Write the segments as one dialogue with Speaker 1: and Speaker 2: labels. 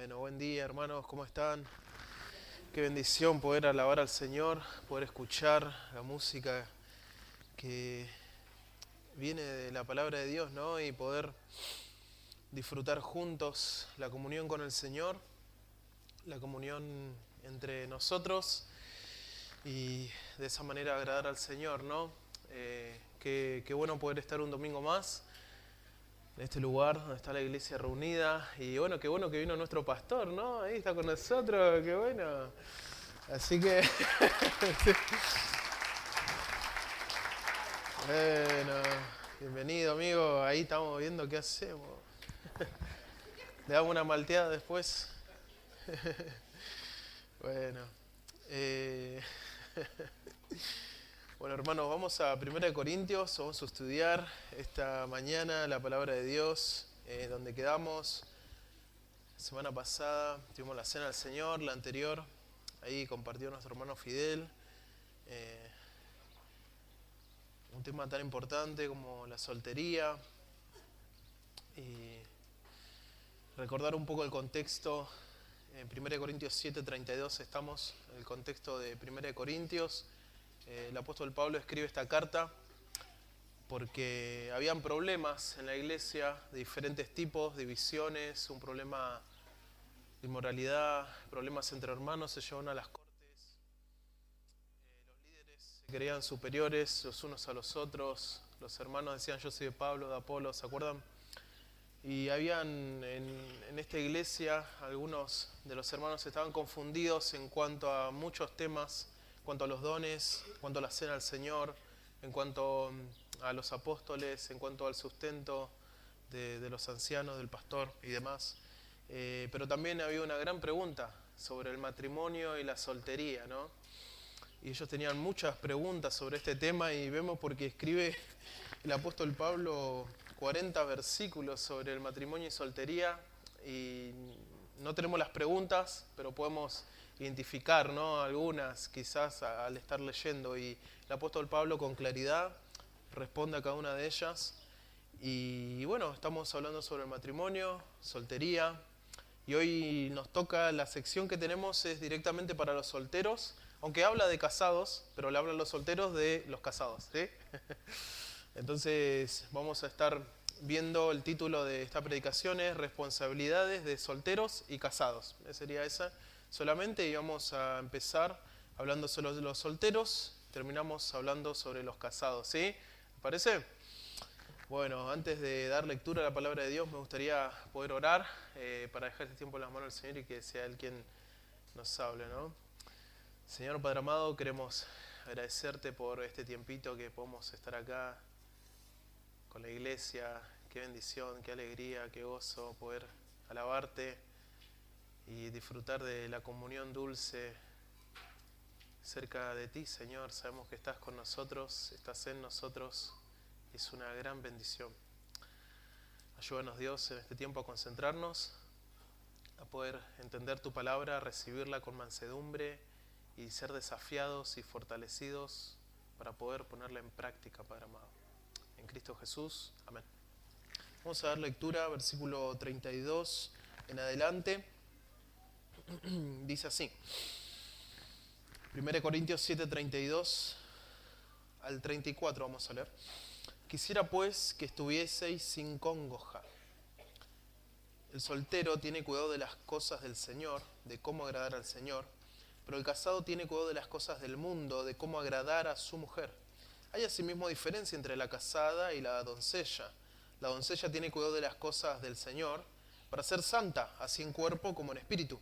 Speaker 1: Bueno, buen día hermanos, ¿cómo están? Qué bendición poder alabar al Señor, poder escuchar la música que viene de la palabra de Dios, ¿no? Y poder disfrutar juntos la comunión con el Señor, la comunión entre nosotros y de esa manera agradar al Señor, ¿no? Qué bueno poder estar un domingo más en este lugar donde está la iglesia reunida. Y bueno, qué bueno que vino nuestro pastor, ¿no? Ahí está con nosotros, qué bueno. Así que, bueno, bienvenido amigo, ahí estamos viendo qué hacemos. Le damos una malteada después. Bueno, eh, bueno hermanos, vamos a 1 Corintios, vamos a estudiar esta mañana la palabra de Dios, donde quedamos. La semana pasada tuvimos la cena del Señor, la anterior, ahí compartió nuestro hermano Fidel. Un tema tan importante como la soltería y recordar un poco el contexto. En 1 Corintios 7:32 estamos, en el contexto de 1 Corintios. El apóstol Pablo escribe esta carta porque habían problemas en la iglesia de diferentes tipos, divisiones, un problema de inmoralidad, problemas entre hermanos se llevaron a las cortes. Los líderes se creían superiores los unos a los otros. Los hermanos decían yo soy de Pablo, de Apolo, ¿se acuerdan? Y habían en esta iglesia, algunos de los hermanos estaban confundidos en cuanto a muchos temas, en cuanto a los dones, en cuanto a la cena del Señor, en cuanto a los apóstoles, en cuanto al sustento de los ancianos, del pastor y demás. Pero también había una gran pregunta sobre el matrimonio y la soltería, ¿no? Y ellos tenían muchas preguntas sobre este tema y vemos porque escribe el apóstol Pablo 40 versículos sobre el matrimonio y soltería y no tenemos las preguntas, pero podemos identificar, ¿no? Algunas quizás al estar leyendo, y el apóstol Pablo con claridad responde a cada una de ellas. Y bueno, estamos hablando sobre el matrimonio, soltería, y hoy nos toca, la sección que tenemos es directamente para los solteros, aunque habla de casados, pero le hablan a los solteros de los casados, ¿sí? Entonces vamos a estar viendo el título de esta predicación es Responsabilidades de solteros y casados. Sería esa solamente, y vamos a empezar hablando solo de los solteros, terminamos hablando sobre los casados, ¿sí? ¿Me parece? Bueno, antes de dar lectura a la palabra de Dios me gustaría poder orar para dejar este tiempo en las manos del Señor y que sea Él quien nos hable, ¿no? Señor Padre amado, queremos agradecerte por este tiempito que podemos estar acá con la iglesia. Qué bendición, qué alegría, qué gozo poder alabarte y disfrutar de la comunión dulce cerca de ti, Señor. Sabemos que estás con nosotros, estás en nosotros y es una gran bendición. Ayúdanos, Dios, en este tiempo a concentrarnos, a poder entender tu palabra, a recibirla con mansedumbre y ser desafiados y fortalecidos para poder ponerla en práctica, Padre amado. En Cristo Jesús. Amén. Vamos a dar lectura, versículo 32 en adelante. Dice así. 1 Corintios 7, 32 al 34 vamos a leer. Quisiera pues que estuvieseis sin congoja. El soltero tiene cuidado de las cosas del Señor, de cómo agradar al Señor, pero el casado tiene cuidado de las cosas del mundo, de cómo agradar a su mujer. Hay asimismo diferencia entre la casada y la doncella. La doncella tiene cuidado de las cosas del Señor para ser santa, así en cuerpo como en espíritu.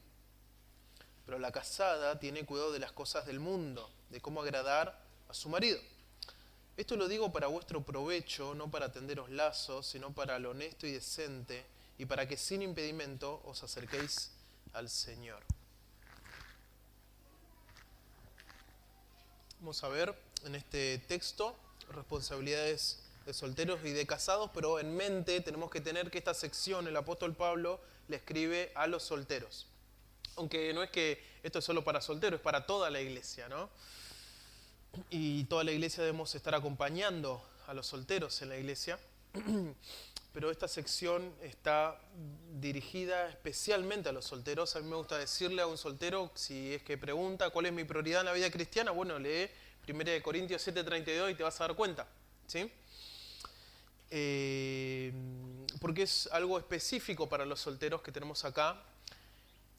Speaker 1: Pero la casada tiene cuidado de las cosas del mundo, de cómo agradar a su marido. Esto lo digo para vuestro provecho, no para tenderos lazos, sino para lo honesto y decente, y para que sin impedimento os acerquéis al Señor. Vamos a ver en este texto responsabilidades de solteros y de casados, pero en mente tenemos que tener que esta sección el apóstol Pablo le escribe a los solteros. Aunque no es que esto es solo para solteros, es para toda la iglesia, ¿no? Y toda la iglesia debemos estar acompañando a los solteros en la iglesia. pero esta sección está dirigida especialmente a los solteros. A mí me gusta decirle a un soltero, si es que pregunta cuál es mi prioridad en la vida cristiana, bueno, lee 1 Corintios 7:32 y te vas a dar cuenta, ¿sí? Porque es algo específico para los solteros que tenemos acá,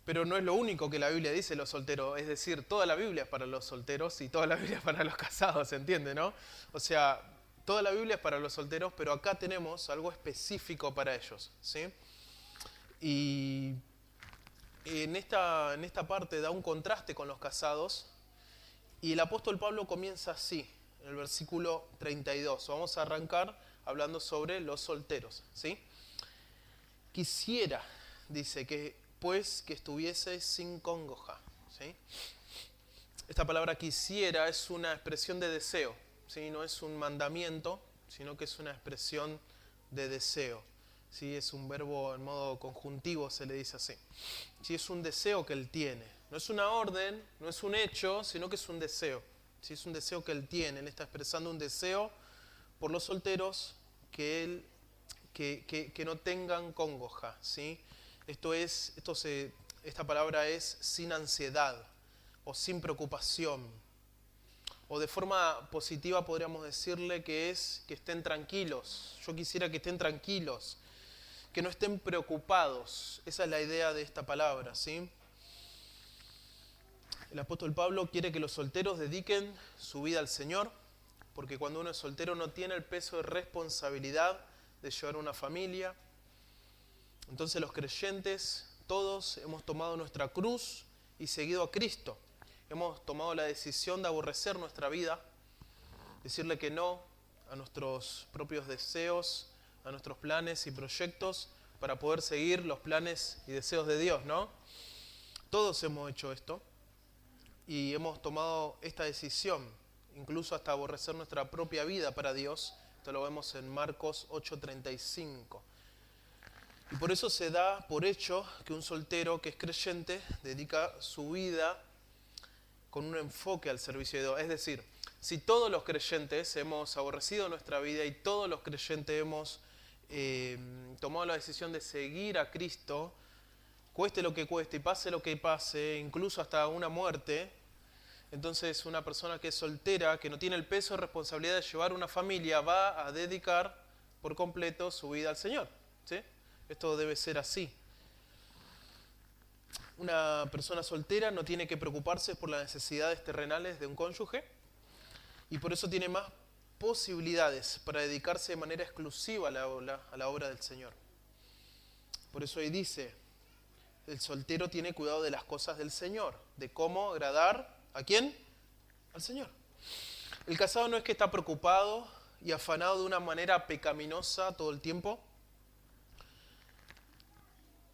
Speaker 1: pero no es lo único que la Biblia dice los solteros, es decir, toda la Biblia es para los solteros y toda la Biblia es para los casados, ¿se entiende, no? O sea, toda la Biblia es para los solteros, pero acá tenemos algo específico para ellos, ¿sí? Y en esta parte da un contraste con los casados, y el apóstol Pablo comienza así, en el versículo 32. Vamos a arrancar hablando sobre los solteros, ¿sí? Quisiera, dice, que estuviese sin congoja, ¿sí? Esta palabra quisiera es una expresión de deseo, ¿sí? No es un mandamiento, sino que es una expresión de deseo, ¿sí? Es un verbo en modo conjuntivo, se le dice así. ¿Sí? Es un deseo que él tiene. No es una orden, no es un hecho, sino que es un deseo. ¿Sí? Es un deseo que él tiene. Él está expresando un deseo por los solteros que no tengan congoja, ¿sí? Esta palabra es sin ansiedad o sin preocupación. O de forma positiva podríamos decirle que es que estén tranquilos. Yo quisiera que estén tranquilos, que no estén preocupados. Esa es la idea de esta palabra, ¿sí? El apóstol Pablo quiere que los solteros dediquen su vida al Señor, porque cuando uno es soltero no tiene el peso de responsabilidad de llevar una familia. Entonces los creyentes, todos hemos tomado nuestra cruz y seguido a Cristo. Hemos tomado la decisión de aborrecer nuestra vida, decirle que no a nuestros propios deseos, a nuestros planes y proyectos, para poder seguir los planes y deseos de Dios, ¿no? Todos hemos hecho esto y hemos tomado esta decisión, incluso hasta aborrecer nuestra propia vida para Dios. Esto lo vemos en Marcos 8:35. Y por eso se da por hecho que un soltero que es creyente dedica su vida con un enfoque al servicio de Dios. Es decir, si todos los creyentes hemos aborrecido nuestra vida y todos los creyentes hemos tomado la decisión de seguir a Cristo, cueste lo que cueste y pase lo que pase, incluso hasta una muerte, entonces una persona que es soltera, que no tiene el peso de responsabilidad de llevar una familia, va a dedicar por completo su vida al Señor, ¿sí? Esto debe ser así. Una persona soltera no tiene que preocuparse por las necesidades terrenales de un cónyuge y por eso tiene más posibilidades para dedicarse de manera exclusiva a la obra del Señor. Por eso ahí dice, el soltero tiene cuidado de las cosas del Señor, de cómo agradar ¿a quién? Al Señor. El casado no es que está preocupado y afanado de una manera pecaminosa todo el tiempo,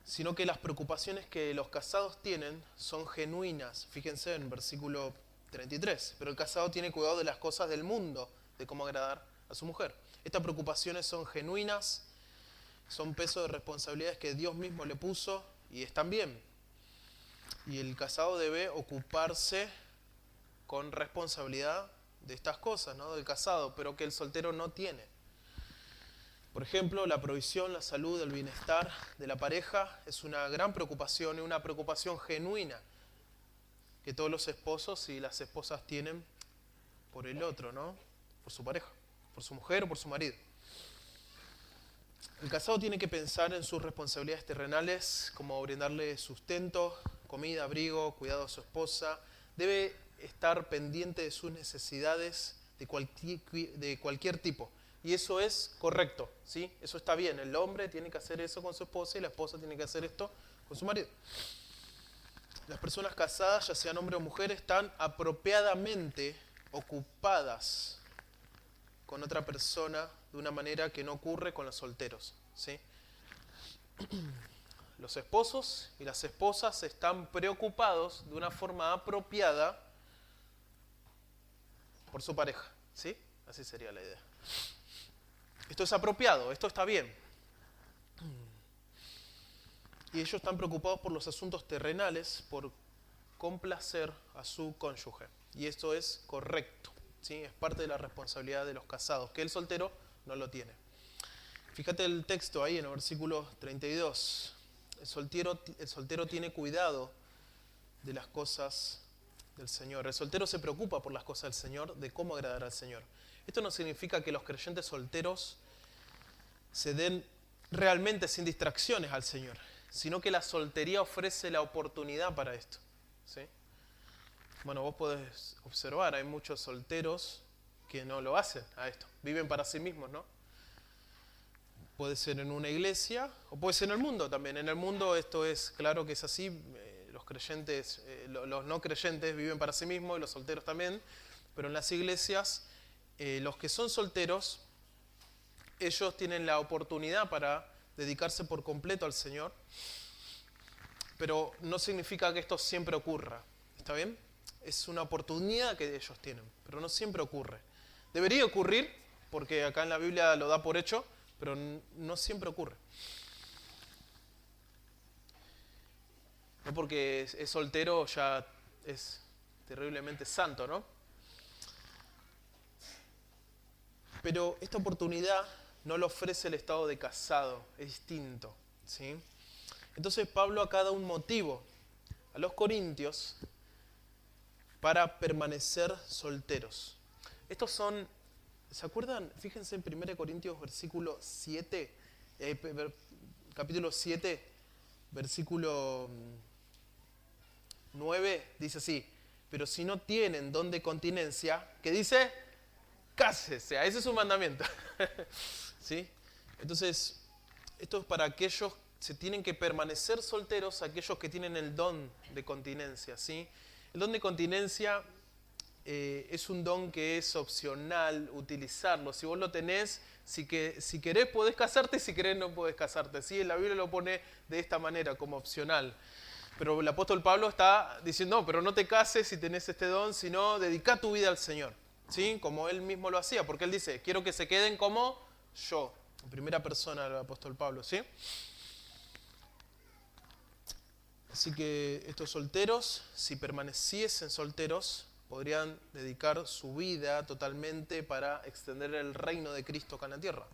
Speaker 1: sino que las preocupaciones que los casados tienen son genuinas. Fíjense en versículo 33. Pero el casado tiene cuidado de las cosas del mundo, de cómo agradar a su mujer. Estas preocupaciones son genuinas, son peso de responsabilidades que Dios mismo le puso y están bien. Y el casado debe ocuparse con responsabilidad de estas cosas, ¿no? Del casado, pero que el soltero no tiene. Por ejemplo, la provisión, la salud, el bienestar de la pareja es una gran preocupación y una preocupación genuina que todos los esposos y las esposas tienen por el otro, ¿no? Por su pareja, por su mujer o por su marido. El casado tiene que pensar en sus responsabilidades terrenales, como brindarle sustento, comida, abrigo, cuidado a su esposa. Debe estar pendiente de sus necesidades de cualquier tipo. Y eso es correcto, ¿sí? Eso está bien. El hombre tiene que hacer eso con su esposa y la esposa tiene que hacer esto con su marido. Las personas casadas, ya sean hombre o mujer, están apropiadamente ocupadas con otra persona de una manera que no ocurre con los solteros, ¿sí? Los esposos y las esposas están preocupados de una forma apropiada por su pareja, ¿sí? Así sería la idea. Esto es apropiado, esto está bien. Y ellos están preocupados por los asuntos terrenales, por complacer a su cónyuge. Y esto es correcto, ¿sí? Es parte de la responsabilidad de los casados, que el soltero no lo tiene. Fíjate el texto ahí en el versículo 32. El soltero tiene cuidado de las cosas del Señor. El soltero se preocupa por las cosas del Señor, de cómo agradar al Señor. Esto no significa que los creyentes solteros se den realmente sin distracciones al Señor, sino que la soltería ofrece la oportunidad para esto, ¿sí? Bueno, vos podés observar, hay muchos solteros que no lo hacen a esto, viven para sí mismos, ¿no? Puede ser en una iglesia o puede ser en el mundo también. En el mundo esto es claro que es así, los creyentes, los no creyentes viven para sí mismos y los solteros también, pero en las iglesias los que son solteros, ellos tienen la oportunidad para dedicarse por completo al Señor, pero no significa que esto siempre ocurra, ¿está bien? Es una oportunidad que ellos tienen, pero no siempre ocurre. Debería ocurrir, porque acá en la Biblia lo da por hecho, pero no siempre ocurre. No porque es soltero ya es terriblemente santo, ¿no? Pero esta oportunidad no lo ofrece el estado de casado, es distinto, ¿sí? Entonces Pablo acá da un motivo a los corintios para permanecer solteros. Estos son, ¿se acuerdan? Fíjense en 1 Corintios versículo 7, capítulo 7, versículo 9, dice así: pero si no tienen don de continencia, ¿qué dice? Cásese, ese es un mandamiento. ¿Sí? Entonces, esto es para aquellos, se tienen que permanecer solteros, aquellos que tienen el don de continencia, ¿sí? El don de continencia es un don que es opcional utilizarlo. Si vos lo tenés, si querés podés casarte, si querés no podés casarte, ¿sí? La Biblia lo pone de esta manera, como opcional. Pero el apóstol Pablo está diciendo, no, pero no te cases si tenés este don, sino dedica tu vida al Señor, ¿sí? Como él mismo lo hacía, porque él dice, quiero que se queden como yo, en primera persona el apóstol Pablo, ¿sí? Así que estos solteros, si permaneciesen solteros, podrían dedicar su vida totalmente para extender el reino de Cristo acá en la tierra.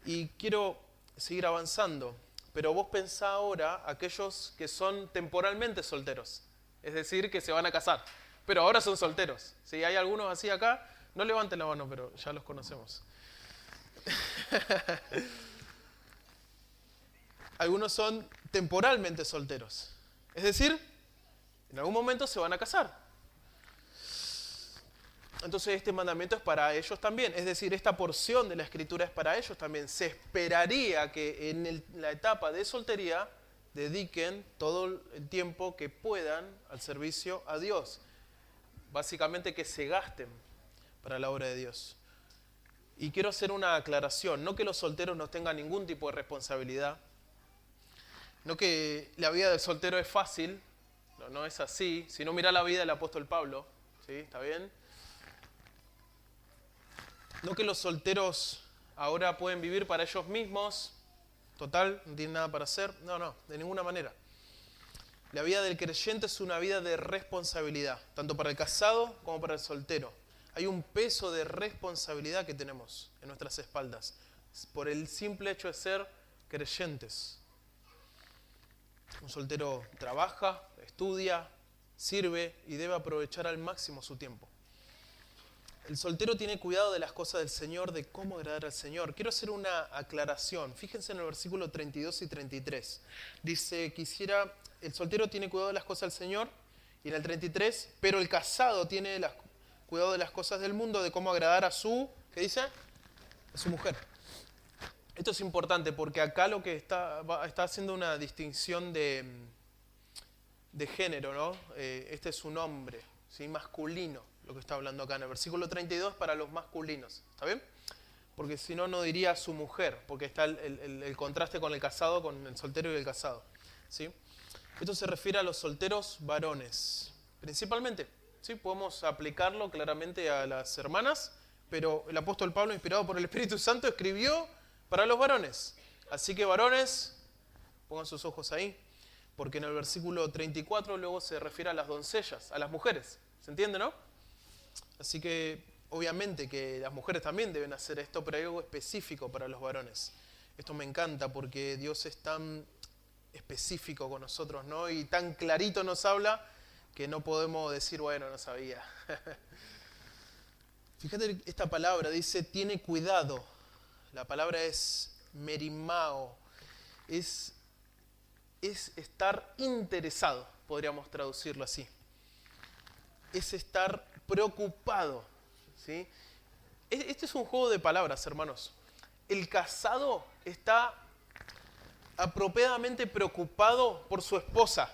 Speaker 1: Y quiero seguir avanzando, pero vos pensá ahora aquellos que son temporalmente solteros, es decir, que se van a casar, pero ahora son solteros. Si hay algunos así acá, no levanten la mano, pero ya los conocemos. Algunos son temporalmente solteros, es decir, en algún momento se van a casar. Entonces este mandamiento es para ellos también, es decir, esta porción de la Escritura es para ellos también. Se esperaría que en la etapa de soltería dediquen todo el tiempo que puedan al servicio a Dios. Básicamente que se gasten para la obra de Dios. Y quiero hacer una aclaración, no que los solteros no tengan ningún tipo de responsabilidad, no que la vida del soltero es fácil, no es así, sino mirá la vida del apóstol Pablo, ¿sí? ¿Está bien? No que los solteros ahora pueden vivir para ellos mismos, total, no tienen nada para hacer, no, de ninguna manera. La vida del creyente es una vida de responsabilidad, tanto para el casado como para el soltero. Hay un peso de responsabilidad que tenemos en nuestras espaldas, por el simple hecho de ser creyentes. Un soltero trabaja, estudia, sirve y debe aprovechar al máximo su tiempo. El soltero tiene cuidado de las cosas del Señor, de cómo agradar al Señor. Quiero hacer una aclaración. Fíjense en el versículo 32 y 33. Dice, el soltero tiene cuidado de las cosas del Señor, y en el 33, pero el casado tiene cuidado de las cosas del mundo, de cómo agradar a su, ¿qué dice? A su mujer. Esto es importante porque acá lo que está haciendo una distinción de género, ¿no? Este es un hombre, ¿sí? Masculino, lo que está hablando acá en el versículo 32 para los masculinos, ¿está bien? Porque si no, no diría su mujer, porque está el contraste con el casado, con el soltero y el casado, ¿sí? Esto se refiere a los solteros varones, principalmente, ¿sí? Podemos aplicarlo claramente a las hermanas, pero el apóstol Pablo, inspirado por el Espíritu Santo, escribió para los varones. Así que varones, pongan sus ojos ahí, porque en el versículo 34 luego se refiere a las doncellas, a las mujeres. ¿Se entiende, no? Así que obviamente que las mujeres también deben hacer esto, pero hay algo específico para los varones. Esto me encanta porque Dios es tan específico con nosotros, ¿no? Y tan clarito nos habla que no podemos decir, bueno, no sabía. Fíjate, esta palabra dice, tiene cuidado. La palabra es merimao. Es estar interesado, podríamos traducirlo así. Es estar preocupado, ¿sí? Este es un juego de palabras, hermanos. El casado está apropiadamente preocupado por su esposa,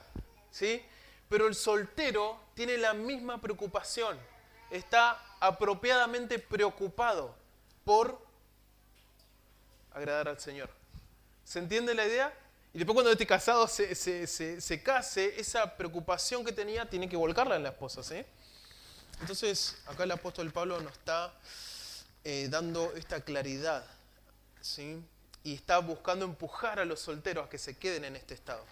Speaker 1: ¿sí? Pero el soltero tiene la misma preocupación. Está apropiadamente preocupado por agradar al Señor. ¿Se entiende la idea? Y después cuando este casado se case, esa preocupación que tenía tiene que volcarla en la esposa, ¿sí? Entonces, acá el apóstol Pablo nos está dando esta claridad, ¿sí? Y está buscando empujar a los solteros a que se queden en este estado.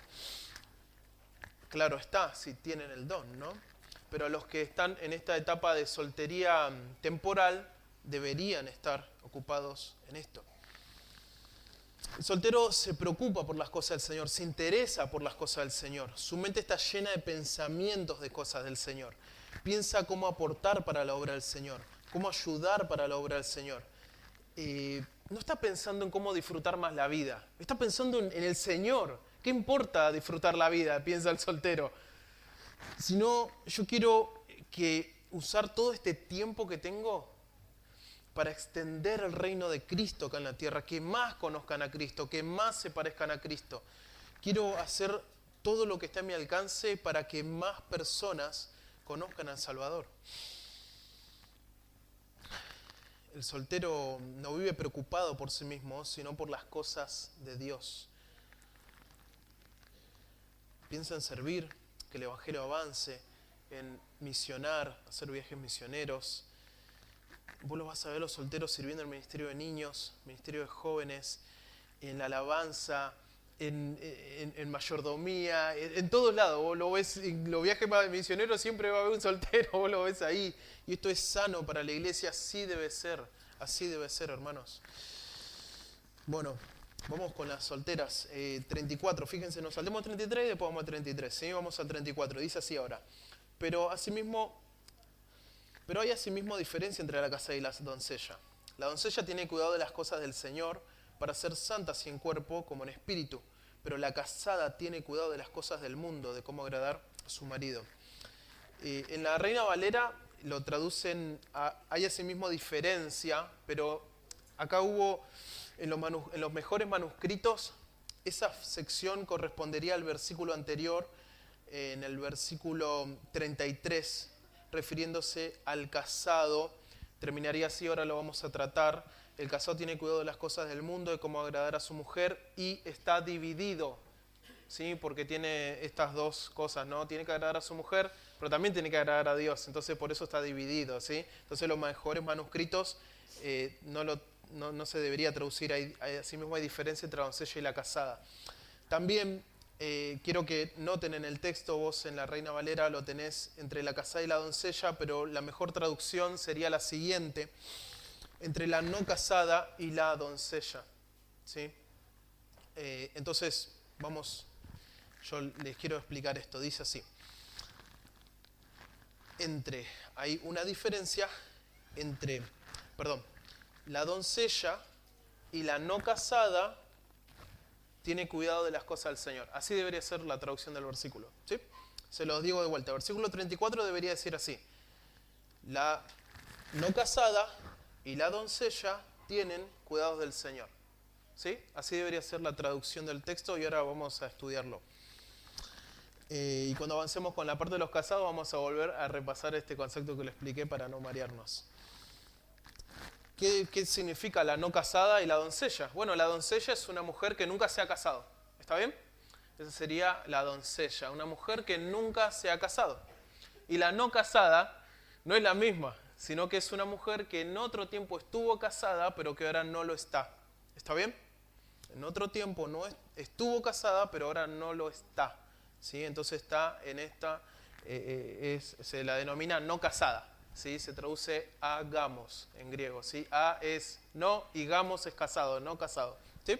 Speaker 1: Claro está, si tienen el don, ¿no? Pero a los que están en esta etapa de soltería temporal, deberían estar ocupados en esto. El soltero se preocupa por las cosas del Señor, se interesa por las cosas del Señor. Su mente está llena de pensamientos de cosas del Señor. Piensa cómo aportar para la obra del Señor, cómo ayudar para la obra del Señor. No está pensando en cómo disfrutar más la vida, está pensando en el Señor. ¿Qué importa disfrutar la vida? Piensa el soltero. Sino, yo quiero usar todo este tiempo que tengo para extender el reino de Cristo acá en la tierra, que más conozcan a Cristo, que más se parezcan a Cristo. Quiero hacer todo lo que está a mi alcance para que más personas conozcan al Salvador. El soltero no vive preocupado por sí mismo, sino por las cosas de Dios. Piensa en servir, que el Evangelio avance, en misionar, hacer viajes misioneros. Vos lo vas a ver los solteros sirviendo en el ministerio de niños, ministerio de jóvenes, en la alabanza, en mayordomía, en todos lados. Vos lo ves en los viajes misioneros, siempre va a haber un soltero, vos lo ves ahí. Y esto es sano para la iglesia, así debe ser, hermanos. Bueno, vamos con las solteras. 34, fíjense, nos saltemos 33 y después vamos a 33. ¿Sí? Vamos al 34, dice así ahora. Pero hay asimismo diferencia entre la casada y la doncella. La doncella tiene cuidado de las cosas del Señor para ser santa así en cuerpo como en espíritu. Pero la casada tiene cuidado de las cosas del mundo, de cómo agradar a su marido. En la Reina Valera lo traducen, hay asimismo diferencia, pero acá hubo, en los mejores manuscritos, esa sección correspondería al versículo anterior, en el versículo 33, refiriéndose al casado. Terminaría así, ahora lo vamos a tratar. El casado tiene cuidado de las cosas del mundo, de cómo agradar a su mujer, y está dividido, ¿sí? Porque tiene estas dos cosas, ¿no? Tiene que agradar a su mujer, pero también tiene que agradar a Dios. Entonces por eso está dividido, ¿sí? Entonces los mejores manuscritos no se debería traducir. Así mismo hay diferencia entre la doncella y la casada. También quiero que noten en el texto, vos en la Reina Valera lo tenés entre la casada y la doncella, pero la mejor traducción sería la siguiente: entre la no casada y la doncella, ¿sí? Entonces, yo les quiero explicar esto. Dice así: hay una diferencia entre, la doncella y la no casada tiene cuidado de las cosas del Señor. Así debería ser la traducción del versículo, ¿sí? Se los digo de vuelta. Versículo 34 debería decir así: la no casada y la doncella tienen cuidados del Señor, ¿sí? Así debería ser la traducción del texto, y ahora vamos a estudiarlo. Y cuando avancemos con la parte de los casados vamos a volver a repasar este concepto que le expliqué para no marearnos. ¿Qué significa la no casada y la doncella? Bueno, la doncella es una mujer que nunca se ha casado. ¿Está bien? Esa sería la doncella, una mujer que nunca se ha casado. Y la no casada no es la misma, sino que es una mujer que en otro tiempo estuvo casada, pero que ahora no lo está. ¿Está bien? En otro tiempo estuvo casada, pero ahora no lo está, ¿sí? Entonces está en esta, se la denomina no casada. ¿sí? Se traduce agamos en griego, ¿sí? A es no y gamos es casado, no casado, ¿sí?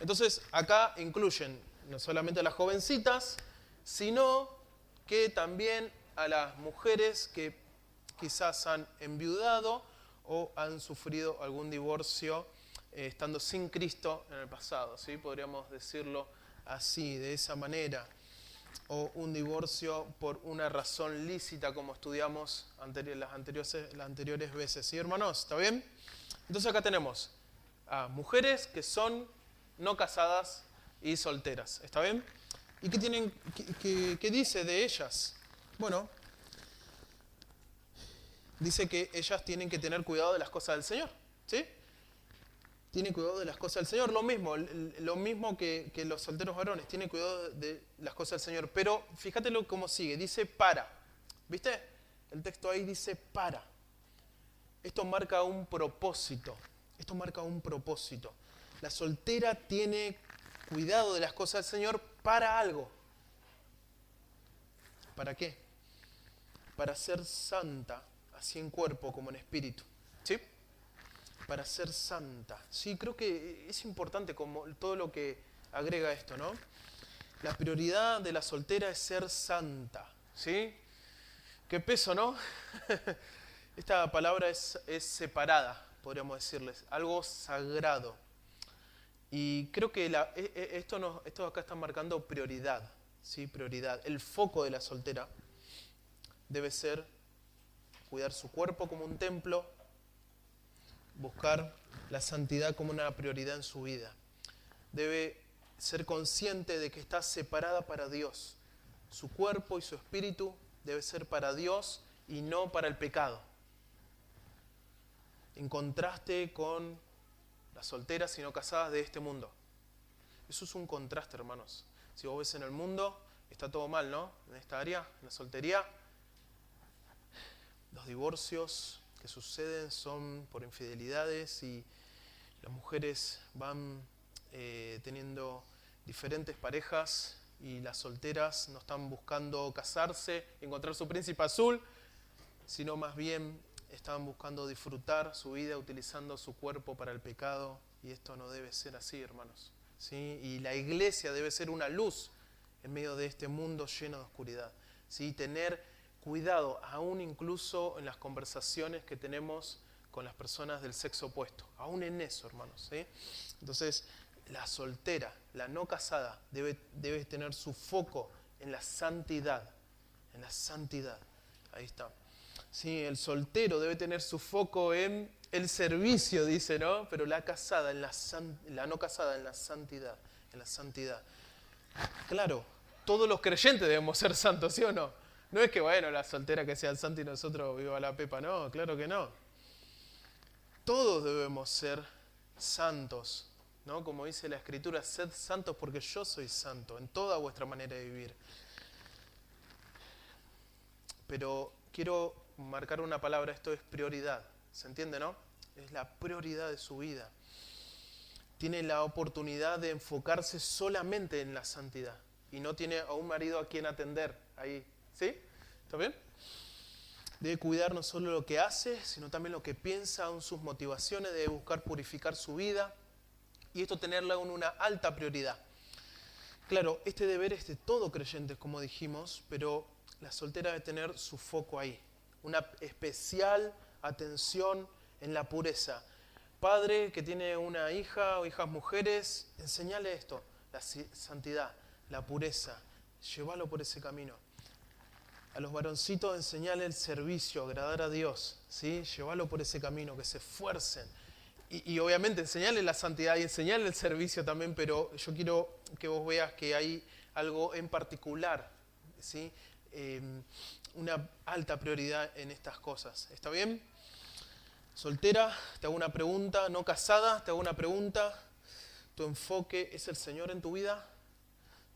Speaker 1: Entonces, acá incluyen no solamente a las jovencitas, sino que también a las mujeres que quizás han enviudado o han sufrido algún divorcio estando sin Cristo en el pasado, ¿sí? Podríamos decirlo así, de esa manera. O un divorcio por una razón lícita, como estudiamos las anteriores veces. ¿Sí, hermanos? ¿Está bien? Entonces acá tenemos a mujeres que son no casadas y solteras. ¿Está bien? ¿Y qué dice de ellas? Bueno, dice que ellas tienen que tener cuidado de las cosas del Señor. ¿Sí? Tienen cuidado de las cosas del Señor. Lo mismo que los solteros varones. Tienen cuidado de las cosas del Señor. Pero fíjatelo cómo sigue. Dice para. ¿Viste? El texto ahí dice para. Esto marca un propósito. Esto marca un propósito. La soltera tiene cuidado de las cosas del Señor para algo. ¿Para qué? Para ser santa, así en cuerpo como en espíritu. ¿Sí? Para ser santa. Sí, creo que es importante como todo lo que agrega esto, ¿no? La prioridad de la soltera es ser santa. ¿Sí? Qué peso, ¿no? Esta palabra es separada, podríamos decirles. Algo sagrado. Y creo que esto acá está marcando prioridad. ¿Sí? Prioridad. El foco de la soltera debe ser cuidar su cuerpo como un templo, buscar la santidad como una prioridad en su vida. Debe ser consciente de que está separada para Dios. Su cuerpo y su espíritu debe ser para Dios y no para el pecado. En contraste con las solteras y no casadas de este mundo. Eso es un contraste, hermanos. Si vos ves en el mundo, está todo mal, ¿no? En esta área, en la soltería, los divorcios que suceden son por infidelidades y las mujeres van teniendo diferentes parejas y las solteras no están buscando casarse, encontrar su príncipe azul, sino más bien están buscando disfrutar su vida utilizando su cuerpo para el pecado, y esto no debe ser así, hermanos. ¿Sí? Y la iglesia debe ser una luz en medio de este mundo lleno de oscuridad. ¿Sí? Tener cuidado, aún incluso en las conversaciones que tenemos con las personas del sexo opuesto. Aún en eso, hermanos. ¿Sí? Entonces, la soltera, la no casada, debe tener su foco en la santidad. En la santidad. Ahí está. Sí, el soltero debe tener su foco en el servicio, dice, ¿no? Pero la casada, la no casada, en la santidad. En la santidad. Claro, todos los creyentes debemos ser santos, ¿sí o no? No es que, bueno, la soltera que sea el santo y nosotros viva la pepa, no, claro que no. Todos debemos ser santos, ¿no? Como dice la Escritura, sed santos porque yo soy santo en toda vuestra manera de vivir. Pero quiero marcar una palabra, esto es prioridad, ¿se entiende, no? Es la prioridad de su vida. Tiene la oportunidad de enfocarse solamente en la santidad y no tiene a un marido a quien atender ahí, ¿sí? ¿Está bien? Debe cuidar no solo lo que hace, sino también lo que piensa, aún sus motivaciones, debe buscar purificar su vida y esto tenerla en una alta prioridad. Claro, este deber es de todo creyente, como dijimos, pero la soltera debe tener su foco ahí. Una especial atención en la pureza. Padre que tiene una hija o hijas mujeres, enseñale esto, la santidad, la pureza, llévalo por ese camino. A los varoncitos enseñale el servicio, agradar a Dios, ¿sí? Llévalo por ese camino, que se esfuercen. Y obviamente enseñale la santidad y enseñale el servicio también, pero yo quiero que vos veas que hay algo en particular, ¿sí? Una alta prioridad en estas cosas. ¿Está bien? Soltera, te hago una pregunta. No casada, te hago una pregunta. ¿Tu enfoque es el Señor en tu vida?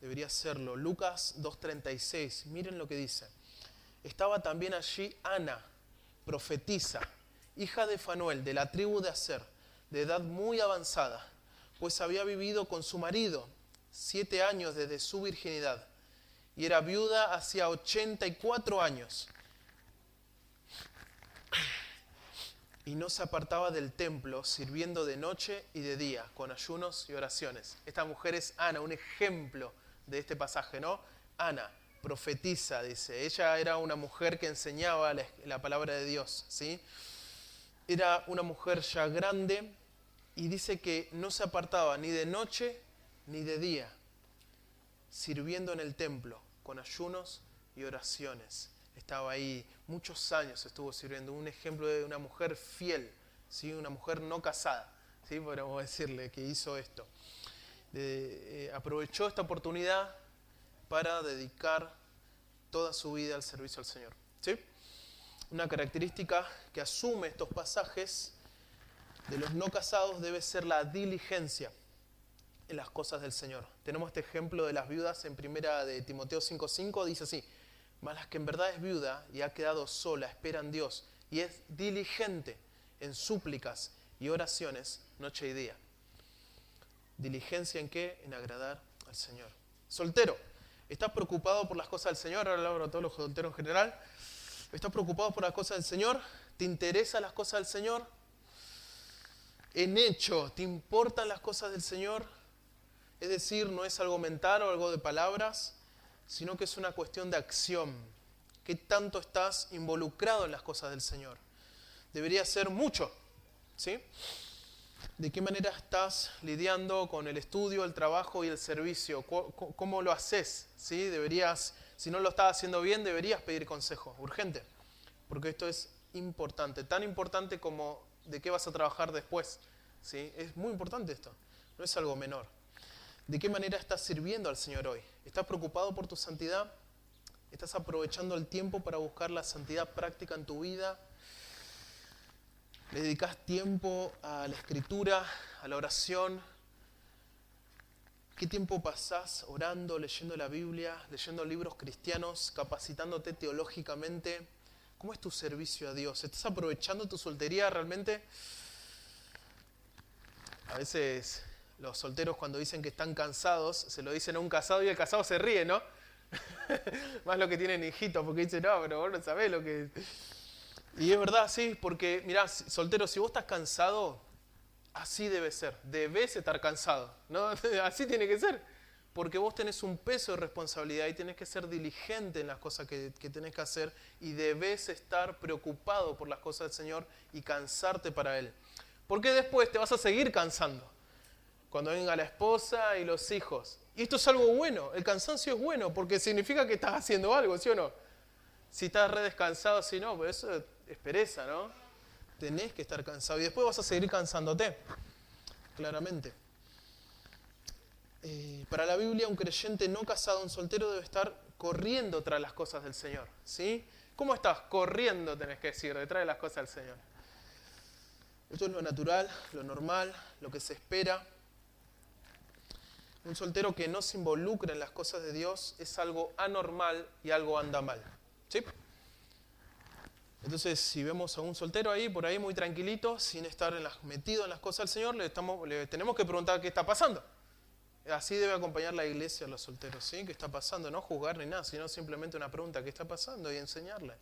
Speaker 1: Debería serlo. Lucas 2:36. Miren lo que dice. Estaba también allí Ana, profetisa, hija de Fanuel, de la tribu de Aser, de edad muy avanzada, pues había vivido con su marido 7 años desde su virginidad y era viuda hacía 84 años. y no se apartaba del templo, sirviendo de noche y de día, con ayunos y oraciones. Esta mujer es Ana, un ejemplo de este pasaje, ¿no? Ana, profetiza, dice. Ella era una mujer que enseñaba la palabra de Dios, ¿sí? Era una mujer ya grande y dice que no se apartaba ni de noche ni de día, sirviendo en el templo, con ayunos y oraciones. Estaba ahí, muchos años estuvo sirviendo, un ejemplo de una mujer fiel, ¿sí? Una mujer no casada, ¿sí? Podríamos decirle que hizo esto. Aprovechó esta oportunidad para dedicar toda su vida al servicio al Señor, ¿sí? Una característica que asume estos pasajes de los no casados debe ser la diligencia en las cosas del Señor. Tenemos este ejemplo de las viudas en 1 de Timoteo 5:5, dice así: mas la que en verdad es viuda y ha quedado sola, espera en Dios y es diligente en súplicas y oraciones noche y día. ¿Diligencia en qué? En agradar al Señor. Soltero, ¿estás preocupado por las cosas del Señor? Ahora hablo a todos los solteros en general. ¿Estás preocupado por las cosas del Señor? ¿Te interesan las cosas del Señor? En hecho, ¿te importan las cosas del Señor? Es decir, no es algo mental o algo de palabras, sino que es una cuestión de acción. ¿Qué tanto estás involucrado en las cosas del Señor? Debería ser mucho, ¿sí? ¿De qué manera estás lidiando con el estudio, el trabajo y el servicio? ¿Cómo lo haces? ¿Sí? Deberías, si no lo estás haciendo bien, deberías pedir consejo, urgente, porque esto es importante, tan importante como de qué vas a trabajar después, ¿sí? Es muy importante esto, no es algo menor. ¿De qué manera estás sirviendo al Señor hoy? ¿Estás preocupado por tu santidad? ¿Estás aprovechando el tiempo para buscar la santidad práctica en tu vida? ¿Le dedicas tiempo a la escritura, a la oración? ¿Qué tiempo pasás orando, leyendo la Biblia, leyendo libros cristianos, capacitándote teológicamente? ¿Cómo es tu servicio a Dios? ¿Estás aprovechando tu soltería realmente? A veces los solteros, cuando dicen que están cansados, se lo dicen a un casado y el casado se ríe, ¿no? Más lo que tienen hijitos, porque dicen, no, pero vos no sabés lo que... Y es verdad, sí, porque mirá, soltero, si vos estás cansado, así debe ser, debes estar cansado, ¿no? Así tiene que ser, porque vos tenés un peso de responsabilidad y tenés que ser diligente en las cosas que tenés que hacer y debes estar preocupado por las cosas del Señor y cansarte para Él. Porque después te vas a seguir cansando, cuando venga la esposa y los hijos. Y esto es algo bueno, el cansancio es bueno, porque significa que estás haciendo algo, ¿sí o no? Si estás re descansado, si no, pues eso es pereza, ¿no? Tenés que estar cansado y después vas a seguir cansándote, claramente. Para la Biblia, un creyente no casado, un soltero, debe estar corriendo tras las cosas del Señor, ¿sí? ¿Cómo estás? Corriendo, tenés que decir, detrás de las cosas del Señor. Esto es lo natural, lo normal, lo que se espera. Un soltero que no se involucra en las cosas de Dios es algo anormal y algo anda mal, ¿sí? Entonces, si vemos a un soltero ahí, por ahí muy tranquilito, sin estar metido en las cosas del Señor, le tenemos que preguntar qué está pasando. Así debe acompañar la iglesia a los solteros, ¿sí? ¿Qué está pasando? No juzgar ni nada, sino simplemente una pregunta, ¿qué está pasando? Y enseñarle,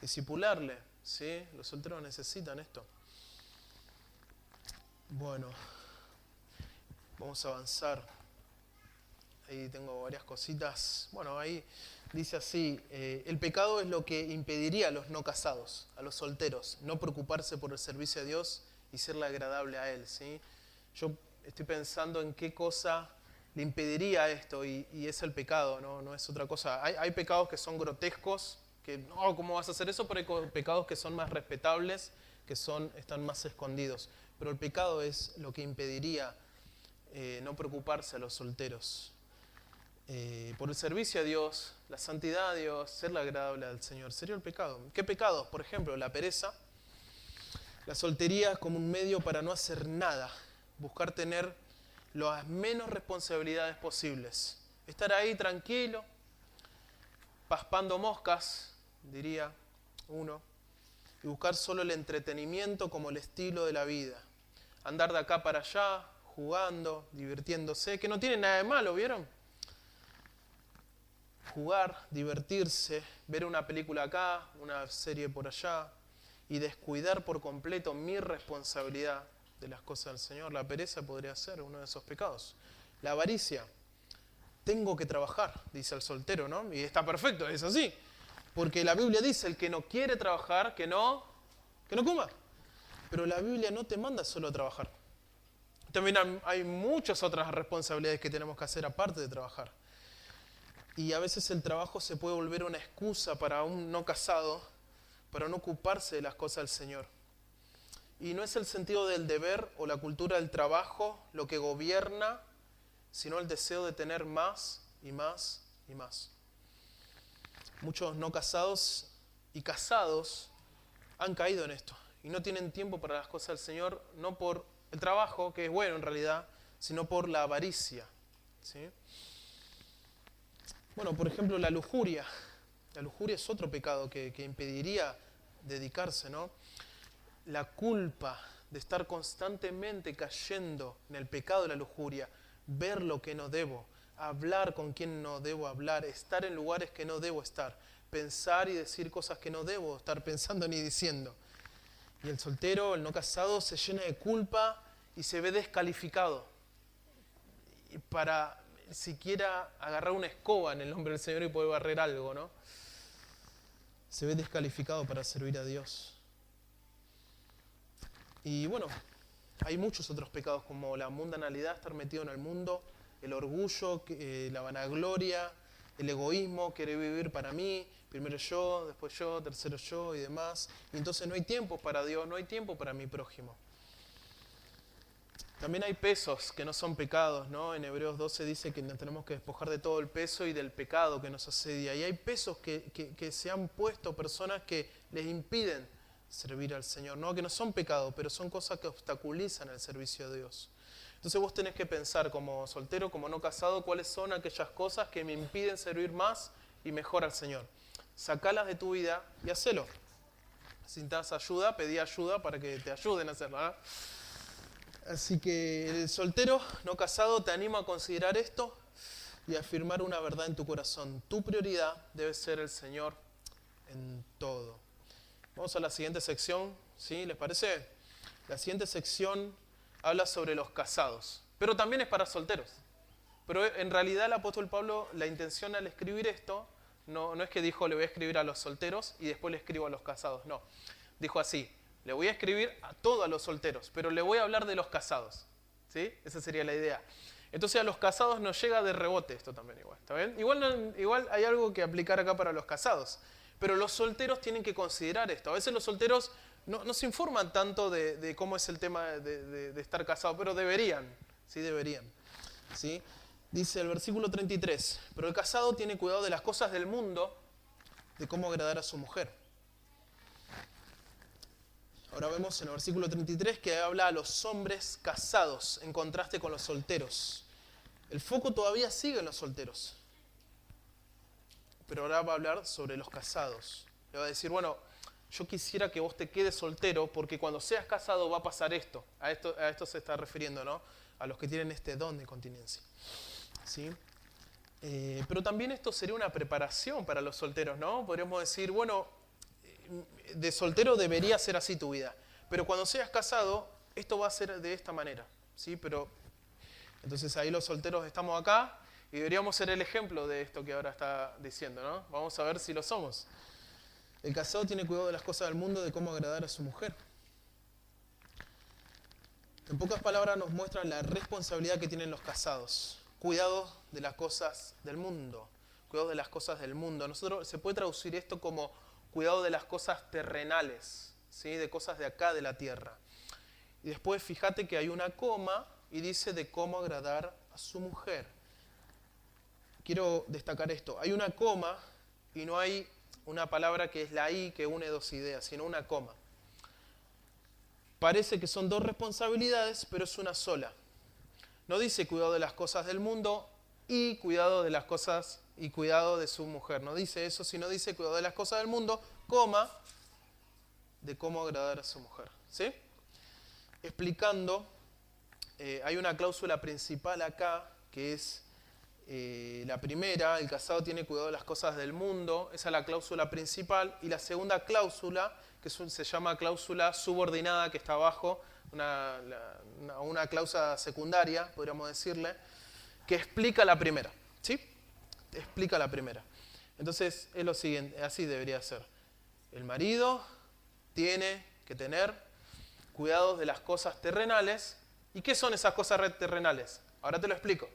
Speaker 1: discipularle, ¿sí? Los solteros necesitan esto. Bueno, vamos a avanzar. Ahí tengo varias cositas. Bueno, ahí dice así, el pecado es lo que impediría a los no casados, a los solteros, no preocuparse por el servicio a Dios y serle agradable a Él, ¿sí? Yo estoy pensando en qué cosa le impediría esto y es el pecado, no es otra cosa. Hay pecados que son grotescos, que no, ¿cómo vas a hacer eso? Pero hay pecados que son más respetables, que están más escondidos. Pero el pecado es lo que impediría no preocuparse a los solteros. Por el servicio a Dios, la santidad a Dios, serle agradable al Señor. Sería el pecado. ¿Qué pecados? Por ejemplo, la pereza, la soltería como un medio para no hacer nada, buscar tener las menos responsabilidades posibles. Estar ahí tranquilo, paspando moscas, diría uno, y buscar solo el entretenimiento como el estilo de la vida. Andar de acá para allá, jugando, divirtiéndose, que no tiene nada de malo, ¿vieron? Jugar, divertirse, ver una película acá, una serie por allá, y descuidar por completo mi responsabilidad de las cosas del Señor. La pereza podría ser uno de esos pecados. La avaricia. Tengo que trabajar, dice el soltero, ¿no? Y está perfecto, es así. Porque la Biblia dice, el que no quiere trabajar, que no coma. Pero la Biblia no te manda solo a trabajar. También hay muchas otras responsabilidades que tenemos que hacer aparte de trabajar. Y a veces el trabajo se puede volver una excusa para un no casado, para no ocuparse de las cosas del Señor. Y no es el sentido del deber o la cultura del trabajo lo que gobierna, sino el deseo de tener más y más y más. Muchos no casados y casados han caído en esto y no tienen tiempo para las cosas del Señor, no por el trabajo, que es bueno en realidad, sino por la avaricia, ¿sí? Bueno, por ejemplo, la lujuria. La lujuria es otro pecado que impediría dedicarse, ¿no? La culpa de estar constantemente cayendo en el pecado de la lujuria, ver lo que no debo, hablar con quien no debo hablar, estar en lugares que no debo estar, pensar y decir cosas que no debo estar pensando ni diciendo. Y el soltero, el no casado, se llena de culpa y se ve descalificado y para siquiera agarrar una escoba en el nombre del Señor y poder barrer algo, ¿no? Se ve descalificado para servir a Dios. Y bueno, hay muchos otros pecados como la mundanalidad, estar metido en el mundo, el orgullo, la vanagloria, el egoísmo, querer vivir para mí, primero yo, después yo, tercero yo y demás. Y entonces no hay tiempo para Dios, no hay tiempo para mi prójimo. También hay pesos que no son pecados, ¿no? En Hebreos 12 dice que nos tenemos que despojar de todo el peso y del pecado que nos asedia. Y hay pesos que se han puesto personas que les impiden servir al Señor, ¿no? Que no son pecados, pero son cosas que obstaculizan el servicio de Dios. Entonces vos tenés que pensar como soltero, como no casado, cuáles son aquellas cosas que me impiden servir más y mejor al Señor. Sacalas de tu vida y hacelo. Si necesitas ayuda, pedí ayuda para que te ayuden a hacerlo, ¿eh? Así que el soltero, no casado, te animo a considerar esto y a afirmar una verdad en tu corazón. Tu prioridad debe ser el Señor en todo. Vamos a la siguiente sección, ¿sí? ¿Les parece? La siguiente sección habla sobre los casados, pero también es para solteros. Pero en realidad el apóstol Pablo, la intención al escribir esto, no es que dijo le voy a escribir a los solteros y después le escribo a los casados, no. Dijo así, le voy a escribir a todos los solteros, pero le voy a hablar de los casados, ¿sí? Esa sería la idea. Entonces a los casados nos llega de rebote esto también igual, ¿está bien? Igual hay algo que aplicar acá para los casados, pero los solteros tienen que considerar esto. A veces los solteros no se informan tanto de cómo es el tema de estar casado, pero deberían, sí deberían, ¿sí? Dice el versículo 33, pero el casado tiene cuidado de las cosas del mundo, de cómo agradar a su mujer. Ahora vemos en el versículo 33 que habla a los hombres casados en contraste con los solteros. El foco todavía sigue en los solteros. Pero ahora va a hablar sobre los casados. Le va a decir, bueno, yo quisiera que vos te quedes soltero porque cuando seas casado va a pasar esto. A esto se está refiriendo, ¿no? A los que tienen este don de continencia. ¿Sí? Pero también esto sería una preparación para los solteros, ¿no? Podríamos decir, bueno, de soltero debería ser así tu vida, pero cuando seas casado, esto va a ser de esta manera, ¿sí? Pero entonces ahí los solteros estamos acá y deberíamos ser el ejemplo de esto que ahora está diciendo, ¿no? Vamos a ver si lo somos. El casado tiene cuidado de las cosas del mundo, de cómo agradar a su mujer. En pocas palabras nos muestran la responsabilidad que tienen los casados. Cuidado de las cosas del mundo. Cuidado de las cosas del mundo. Nosotros se puede traducir esto como cuidado de las cosas terrenales, ¿sí? De cosas de acá, de la tierra. Y después fíjate que hay una coma y dice de cómo agradar a su mujer. Quiero destacar esto. Hay una coma y no hay una palabra que es la I que une dos ideas, sino una coma. Parece que son dos responsabilidades, pero es una sola. No dice cuidado de las cosas del mundo y cuidado de las cosas y cuidado de su mujer. No dice eso, sino dice cuidado de las cosas del mundo, coma, de cómo agradar a su mujer. ¿Sí? Explicando, hay una cláusula principal acá que es La primera, el casado tiene cuidado de las cosas del mundo, esa es la cláusula principal. Y la segunda cláusula, que se llama cláusula subordinada, que está abajo, una cláusula secundaria, podríamos decirle, que explica la primera. ¿Sí? Explica la primera. Entonces es lo siguiente, así debería ser. El marido tiene que tener cuidados de las cosas terrenales. ¿Y qué son esas cosas terrenales? Ahora te lo explico.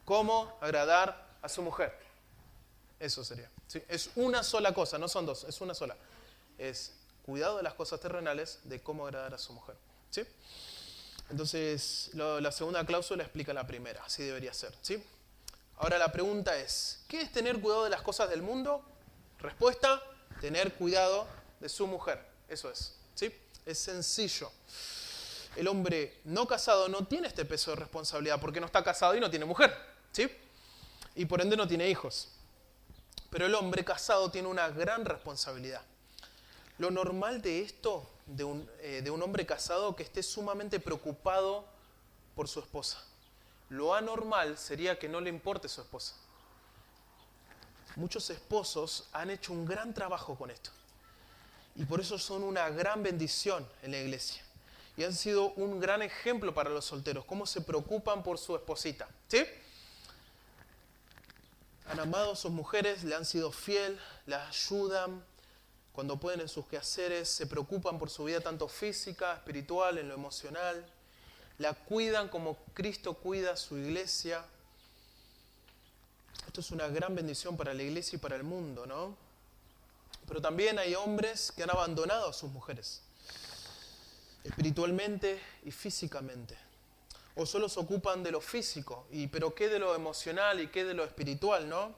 Speaker 1: Cómo agradar a su mujer. Eso sería. ¿Sí? Es una sola cosa, no son dos, es una sola. Es cuidado de las cosas terrenales, de cómo agradar a su mujer. ¿Sí? Entonces, la segunda cláusula explica la primera, así debería ser. ¿Sí? Ahora la pregunta es, ¿qué es tener cuidado de las cosas del mundo? Respuesta, tener cuidado de su mujer. Eso es. ¿Sí? Es sencillo. El hombre no casado no tiene este peso de responsabilidad porque no está casado y no tiene mujer. ¿Sí? Y por ende no tiene hijos. Pero el hombre casado tiene una gran responsabilidad. Lo normal de esto, de un hombre casado, que esté sumamente preocupado por su esposa. Lo anormal sería que no le importe su esposa. Muchos esposos han hecho un gran trabajo con esto. Y por eso son una gran bendición en la iglesia. Y han sido un gran ejemplo para los solteros, cómo se preocupan por su esposita. ¿Sí? Han amado a sus mujeres, le han sido fiel, las ayudan cuando pueden en sus quehaceres, se preocupan por su vida tanto física, espiritual, en lo emocional. La cuidan como Cristo cuida a su iglesia. Esto es una gran bendición para la iglesia y para el mundo, ¿no? Pero también hay hombres que han abandonado a sus mujeres, espiritualmente y físicamente. O solo se ocupan de lo físico, pero ¿qué de lo emocional y qué de lo espiritual, no?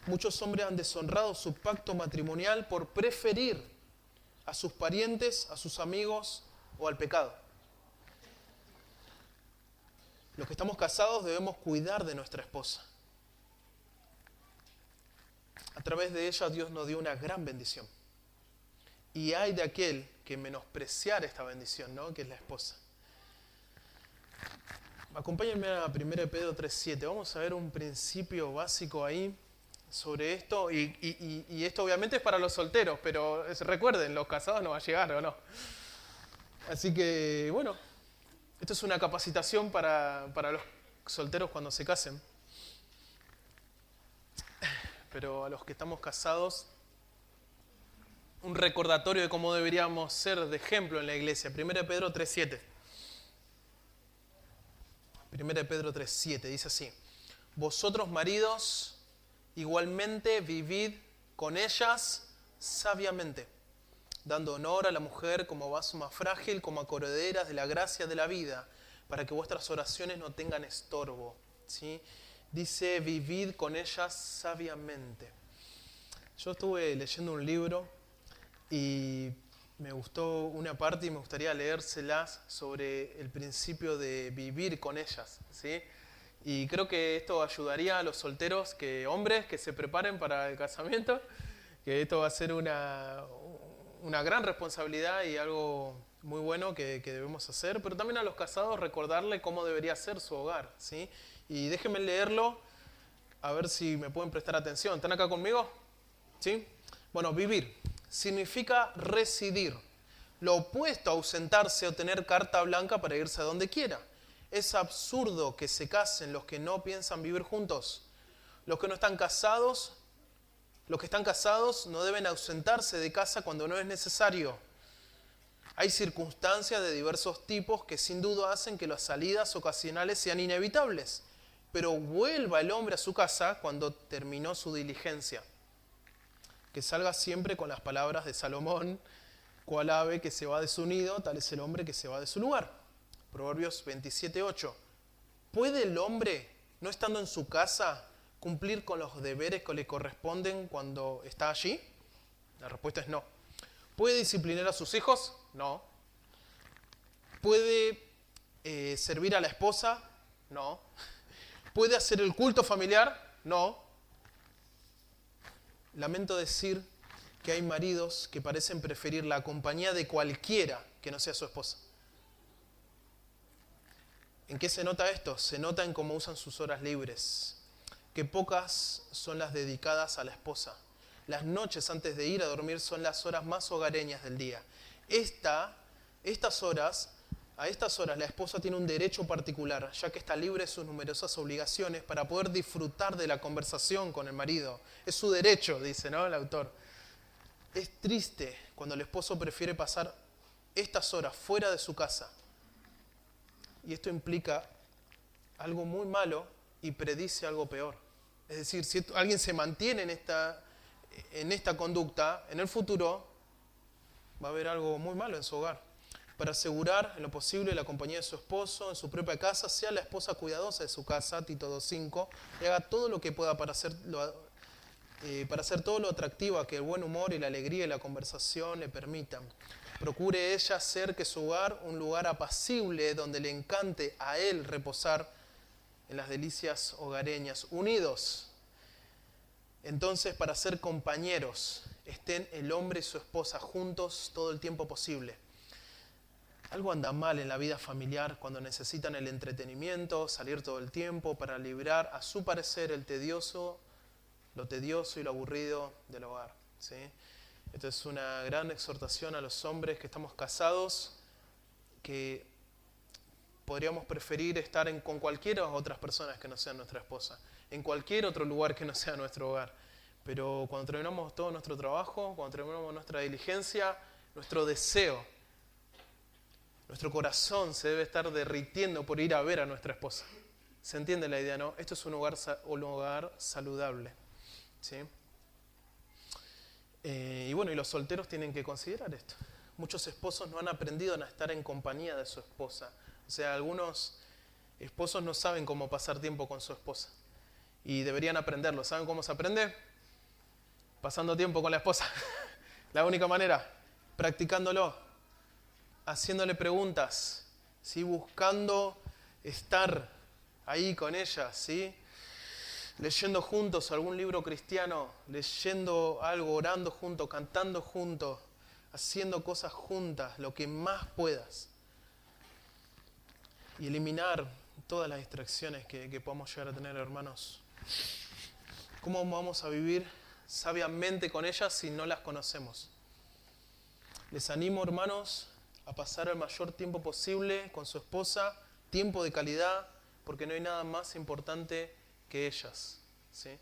Speaker 1: Muchos hombres han deshonrado su pacto matrimonial por preferir a sus parientes, a sus amigos o al pecado. Los que estamos casados debemos cuidar de nuestra esposa. A través de ella Dios nos dio una gran bendición. Y hay de aquel que menospreciar esta bendición, ¿no? Que es la esposa. Acompáñenme a 1 Pedro 3:7. Vamos a ver un principio básico ahí sobre esto. Y esto obviamente es para los solteros, pero recuerden, los casados no va a llegar, ¿o no? Así que, bueno, esto es una capacitación para los solteros cuando se casen. Pero a los que estamos casados, un recordatorio de cómo deberíamos ser de ejemplo en la iglesia. 1 Pedro 3:7. 1 Pedro 3:7 dice así: vosotros maridos igualmente vivid con ellas sabiamente, dando honor a la mujer como vaso más frágil, como acorderas de la gracia de la vida, para que vuestras oraciones no tengan estorbo. ¿Sí? Dice, vivid con ellas sabiamente. Yo estuve leyendo un libro y me gustó una parte y me gustaría leérselas sobre el principio de vivir con ellas, ¿sí? Y creo que esto ayudaría a los solteros, hombres que se preparen para el casamiento, que esto va a ser una gran responsabilidad y algo muy bueno que debemos hacer, pero también a los casados recordarle cómo debería ser su hogar, ¿sí? Y déjenme leerlo, a ver si me pueden prestar atención. ¿Están acá conmigo? ¿Sí? Bueno, vivir significa residir. Lo opuesto a ausentarse o tener carta blanca para irse a donde quiera. Es absurdo que se casen los que no piensan vivir juntos. Los que están casados no deben ausentarse de casa cuando no es necesario. Hay circunstancias de diversos tipos que sin duda hacen que las salidas ocasionales sean inevitables. Pero vuelva el hombre a su casa cuando terminó su diligencia. Que salga siempre con las palabras de Salomón: cual ave que se va de su nido, tal es el hombre que se va de su lugar. Proverbios 27:8. ¿Puede el hombre, no estando en su casa, cumplir con los deberes que le corresponden cuando está allí? La respuesta es no. ¿Puede disciplinar a sus hijos? No. ¿Puede servir a la esposa? No. ¿Puede hacer el culto familiar? No. Lamento decir que hay maridos que parecen preferir la compañía de cualquiera que no sea su esposa. ¿En qué se nota esto? Se nota en cómo usan sus horas libres. que pocas son las dedicadas a la esposa. Las noches antes de ir a dormir son las horas más hogareñas del día. A estas horas la esposa tiene un derecho particular, ya que está libre de sus numerosas obligaciones para poder disfrutar de la conversación con el marido. Es su derecho, dice, ¿no?, el autor. Es triste cuando el esposo prefiere pasar estas horas fuera de su casa. Y esto implica algo muy malo y predice algo peor. Es decir, si alguien se mantiene en esta conducta, en el futuro va a haber algo muy malo en su hogar. Para asegurar en lo posible la compañía de su esposo en su propia casa, sea la esposa cuidadosa de su casa, Tito 2:5, y haga todo lo que pueda para hacer todo lo atractiva que el buen humor y la alegría y la conversación le permitan. Procure ella hacer que su hogar un lugar apacible donde le encante a él reposar en las delicias hogareñas, unidos. Entonces, para ser compañeros, estén el hombre y su esposa juntos todo el tiempo posible. Algo anda mal en la vida familiar cuando necesitan el entretenimiento, salir todo el tiempo para librar, a su parecer, lo tedioso y lo aburrido del hogar, ¿sí? Esto es una gran exhortación a los hombres que estamos casados, que podríamos preferir estar con cualquiera otras personas que no sean nuestra esposa, en cualquier otro lugar que no sea nuestro hogar. Pero cuando terminamos todo nuestro trabajo, cuando terminamos nuestra diligencia, nuestro deseo, nuestro corazón se debe estar derritiendo por ir a ver a nuestra esposa. ¿Se entiende la idea, no? Esto es un hogar saludable, ¿sí? Y los solteros tienen que considerar esto. Muchos esposos no han aprendido a estar en compañía de su esposa. O sea, algunos esposos no saben cómo pasar tiempo con su esposa. Y deberían aprenderlo. ¿Saben cómo se aprende? Pasando tiempo con la esposa. La única manera, practicándolo, haciéndole preguntas, ¿sí?, buscando estar ahí con ella, ¿sí?, leyendo juntos algún libro cristiano, leyendo algo, orando juntos, cantando juntos, haciendo cosas juntas, lo que más puedas. Y eliminar todas las distracciones que podamos llegar a tener, hermanos. ¿Cómo vamos a vivir sabiamente con ellas si no las conocemos? Les animo, hermanos, a pasar el mayor tiempo posible con su esposa, tiempo de calidad, porque no hay nada más importante que ellas, ¿sí?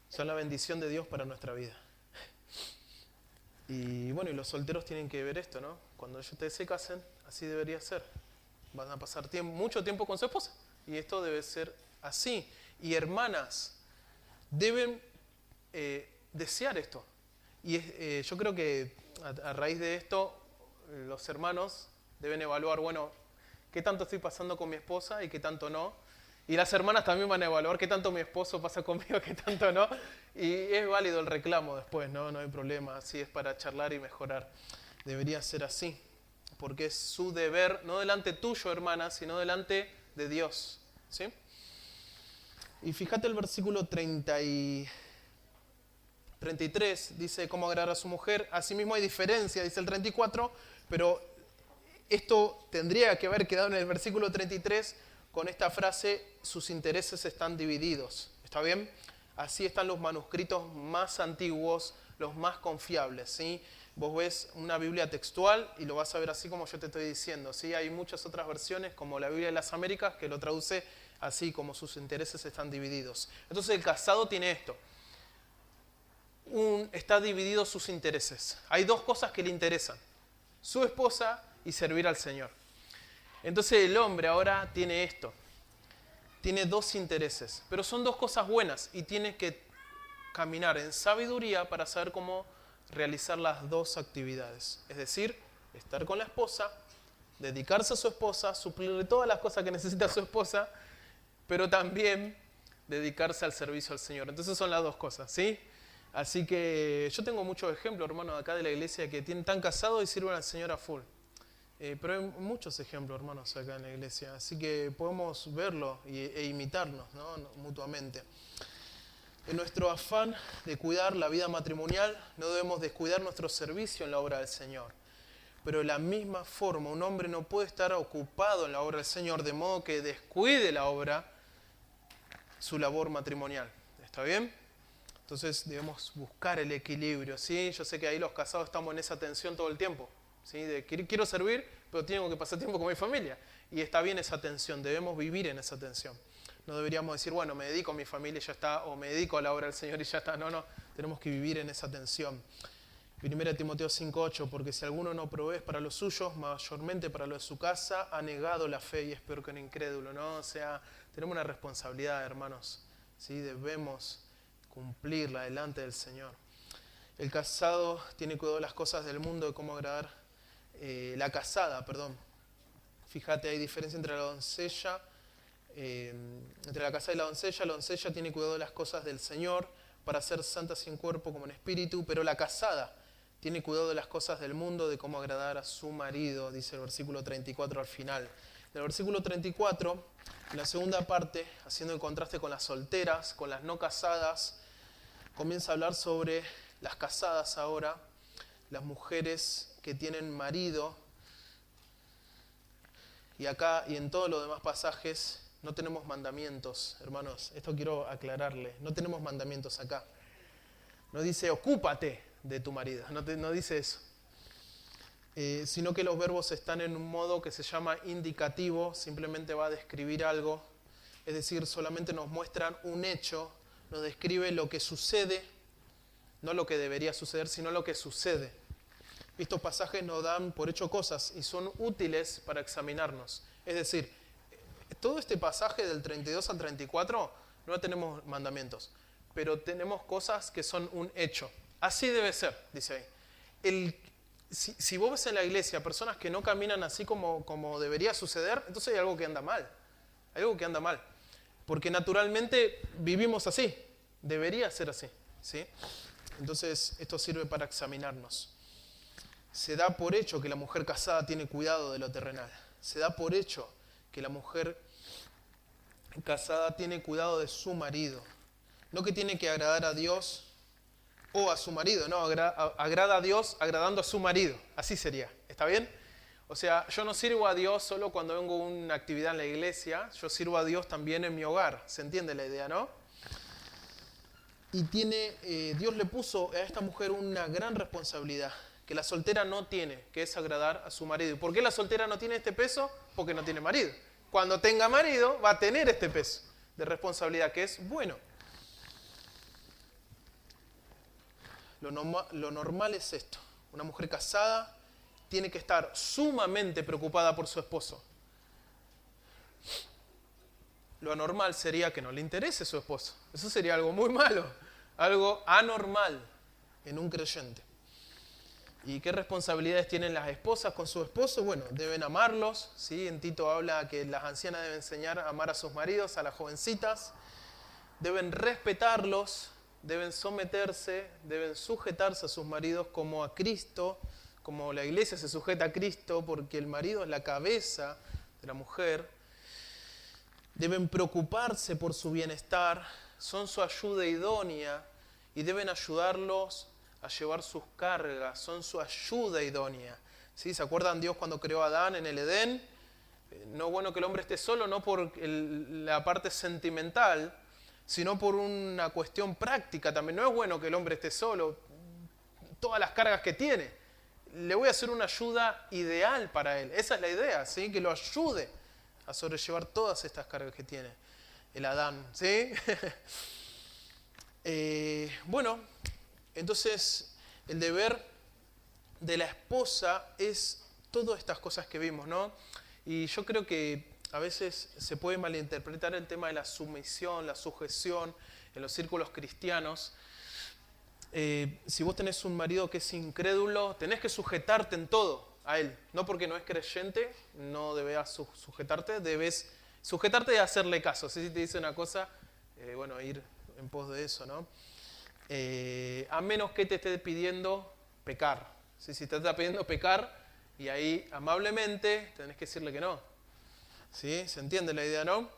Speaker 1: Son la bendición de Dios para nuestra vida. Y los solteros tienen que ver esto, ¿no? Cuando ellos se casen, así debería ser. Van a pasar mucho tiempo con su esposa. Y esto debe ser así. Y hermanas, deben desear esto. Y yo creo que a raíz de esto, los hermanos deben evaluar, qué tanto estoy pasando con mi esposa y qué tanto no. Y las hermanas también van a evaluar qué tanto mi esposo pasa conmigo, qué tanto no. Y es válido el reclamo después, ¿no? No hay problema. Así es para charlar y mejorar. Debería ser así. Porque es su deber, no delante tuyo, hermana, sino delante de Dios, ¿sí? Y fíjate el versículo 33, dice cómo agradar a su mujer. Asimismo hay diferencia, dice el 34, pero esto tendría que haber quedado en el versículo 33 con esta frase: sus intereses están divididos. ¿Está bien? Así están los manuscritos más antiguos, los más confiables, ¿sí? Vos ves una Biblia textual y lo vas a ver así como yo te estoy diciendo, ¿sí? Hay muchas otras versiones, como la Biblia de las Américas, que lo traduce así, como sus intereses están divididos. Entonces el casado tiene esto. Está dividido sus intereses. Hay dos cosas que le interesan: su esposa y servir al Señor. Entonces el hombre ahora tiene esto. Tiene dos intereses, pero son dos cosas buenas y tiene que caminar en sabiduría para saber cómo realizar las dos actividades. Es decir, estar con la esposa, dedicarse a su esposa, suplirle todas las cosas que necesita su esposa, pero también dedicarse al servicio al Señor. Entonces son las dos cosas, ¿sí? Así que yo tengo muchos ejemplos, hermanos, acá de la iglesia que están casados y sirven al Señor a full. Pero hay muchos ejemplos, hermanos, acá en la iglesia. Así que podemos verlo e imitarnos, ¿no?, mutuamente. En nuestro afán de cuidar la vida matrimonial, no debemos descuidar nuestro servicio en la obra del Señor. Pero de la misma forma, un hombre no puede estar ocupado en la obra del Señor de modo que descuide la obra, su labor matrimonial. ¿Está bien? Entonces debemos buscar el equilibrio, ¿sí? Yo sé que ahí los casados estamos en esa tensión todo el tiempo, ¿sí? De quiero servir, pero tengo que pasar tiempo con mi familia. Y está bien esa tensión, debemos vivir en esa tensión. No deberíamos decir, bueno, me dedico a mi familia y ya está, o me dedico a la obra del Señor y ya está. No, tenemos que vivir en esa tensión. 1 Timoteo 5:8, porque si alguno no provee para los suyos, mayormente para los de su casa, ha negado la fe y es peor que un incrédulo, ¿no? O sea, tenemos una responsabilidad, hermanos, ¿sí? Debemos cumplirla delante del Señor. El casado tiene cuidado de las cosas del mundo, de cómo agradar, la casada, perdón. Fíjate, hay diferencia entre la doncella, entre la casada y la doncella tiene cuidado de las cosas del Señor, para ser santa sin cuerpo como en espíritu, pero la casada tiene cuidado de las cosas del mundo, de cómo agradar a su marido, dice el versículo 34 al final. En el versículo 34, en la segunda parte, haciendo el contraste con las solteras, con las no casadas, comienza a hablar sobre las casadas ahora, las mujeres que tienen marido. Y acá y en todos los demás pasajes no tenemos mandamientos, hermanos. Esto quiero aclararle. No tenemos mandamientos acá. No dice ocúpate de tu marido, no dice eso. Sino que los verbos están en un modo que se llama indicativo, simplemente va a describir algo. Es decir, solamente nos muestran un hecho, nos describe lo que sucede, no lo que debería suceder, sino lo que sucede. Estos pasajes nos dan por hecho cosas y son útiles para examinarnos. Es decir, todo este pasaje del 32 al 34 no tenemos mandamientos, pero tenemos cosas que son un hecho. Así debe ser, dice ahí. Si vos ves en la iglesia personas que no caminan así como debería suceder, entonces hay algo que anda mal. Hay algo que anda mal. Porque naturalmente vivimos así. Debería ser así, ¿sí? Entonces esto sirve para examinarnos. Se da por hecho que la mujer casada tiene cuidado de lo terrenal. Se da por hecho que la mujer casada tiene cuidado de su marido. No que tiene que agradar a Dios o a su marido, no, agrada a Dios agradando a su marido. Así sería, ¿está bien? O sea, yo no sirvo a Dios solo cuando vengo a una actividad en la iglesia, yo sirvo a Dios también en mi hogar. ¿Se entiende la idea, no? Y Dios le puso a esta mujer una gran responsabilidad que la soltera no tiene, que es agradar a su marido. ¿Y por qué la soltera no tiene este peso? Porque no tiene marido. Cuando tenga marido va a tener este peso de responsabilidad, que es bueno. Lo normal es esto. Una mujer casada tiene que estar sumamente preocupada por su esposo. Lo anormal sería que no le interese su esposo. Eso sería algo muy malo, algo anormal en un creyente. ¿Y qué responsabilidades tienen las esposas con su esposo? Bueno, deben amarlos, ¿sí? En Tito habla que las ancianas deben enseñar a amar a sus maridos, a las jovencitas. Deben respetarlos, deben someterse, deben sujetarse a sus maridos como a Cristo, como la iglesia se sujeta a Cristo, porque el marido es la cabeza de la mujer. Deben preocuparse por su bienestar, son su ayuda idónea y deben ayudarlos a llevar sus cargas, son su ayuda idónea. ¿Sí? ¿Se acuerdan Dios cuando creó a Adán en el Edén? No es bueno que el hombre esté solo, no por la parte sentimental, sino por una cuestión práctica también. No es bueno que el hombre esté solo, todas las cargas que tiene. Le voy a hacer una ayuda ideal para él. Esa es la idea, ¿sí? Que lo ayude a sobrellevar todas estas cargas que tiene el Adán, ¿sí? Bueno, entonces el deber de la esposa es todas estas cosas que vimos, ¿no? Y yo creo que a veces se puede malinterpretar el tema de la sumisión, la sujeción en los círculos cristianos. Si vos tenés un marido que es incrédulo, tenés que sujetarte en todo a él. No porque no es creyente, no debes sujetarte, debes sujetarte y hacerle caso. Si te dice una cosa, bueno, ir en pos de eso, ¿no? A menos que te esté pidiendo pecar. Si te está pidiendo pecar, y ahí amablemente tenés que decirle que no. ¿Sí? ¿Se entiende la idea, no?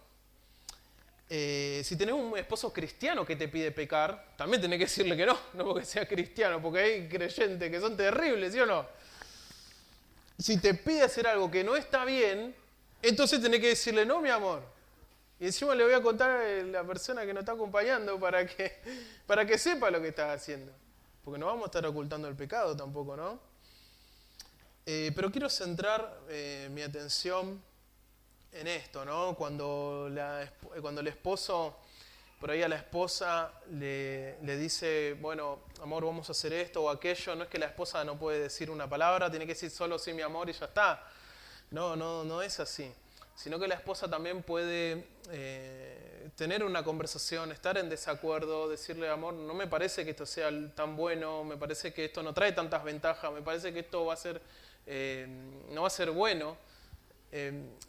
Speaker 1: Si tenés un esposo cristiano que te pide pecar, también tenés que decirle que no, no porque sea cristiano, porque hay creyentes que son terribles, ¿sí o no? Si te pide hacer algo que no está bien, entonces tenés que decirle, no, mi amor, Y encima le voy a contar a la persona que nos está acompañando para que sepa lo que está haciendo. Porque no vamos a estar ocultando el pecado tampoco, ¿no? Pero quiero centrar mi atención en esto, ¿no? Cuando el esposo, por ahí a la esposa le dice, bueno, amor, vamos a hacer esto o aquello, no es que la esposa no puede decir una palabra, tiene que decir solo sí, mi amor, y ya está. No es así. Sino que la esposa también puede tener una conversación, estar en desacuerdo, decirle, amor, no me parece que esto sea tan bueno, me parece que esto no trae tantas ventajas, me parece que esto va a ser, no va a ser bueno,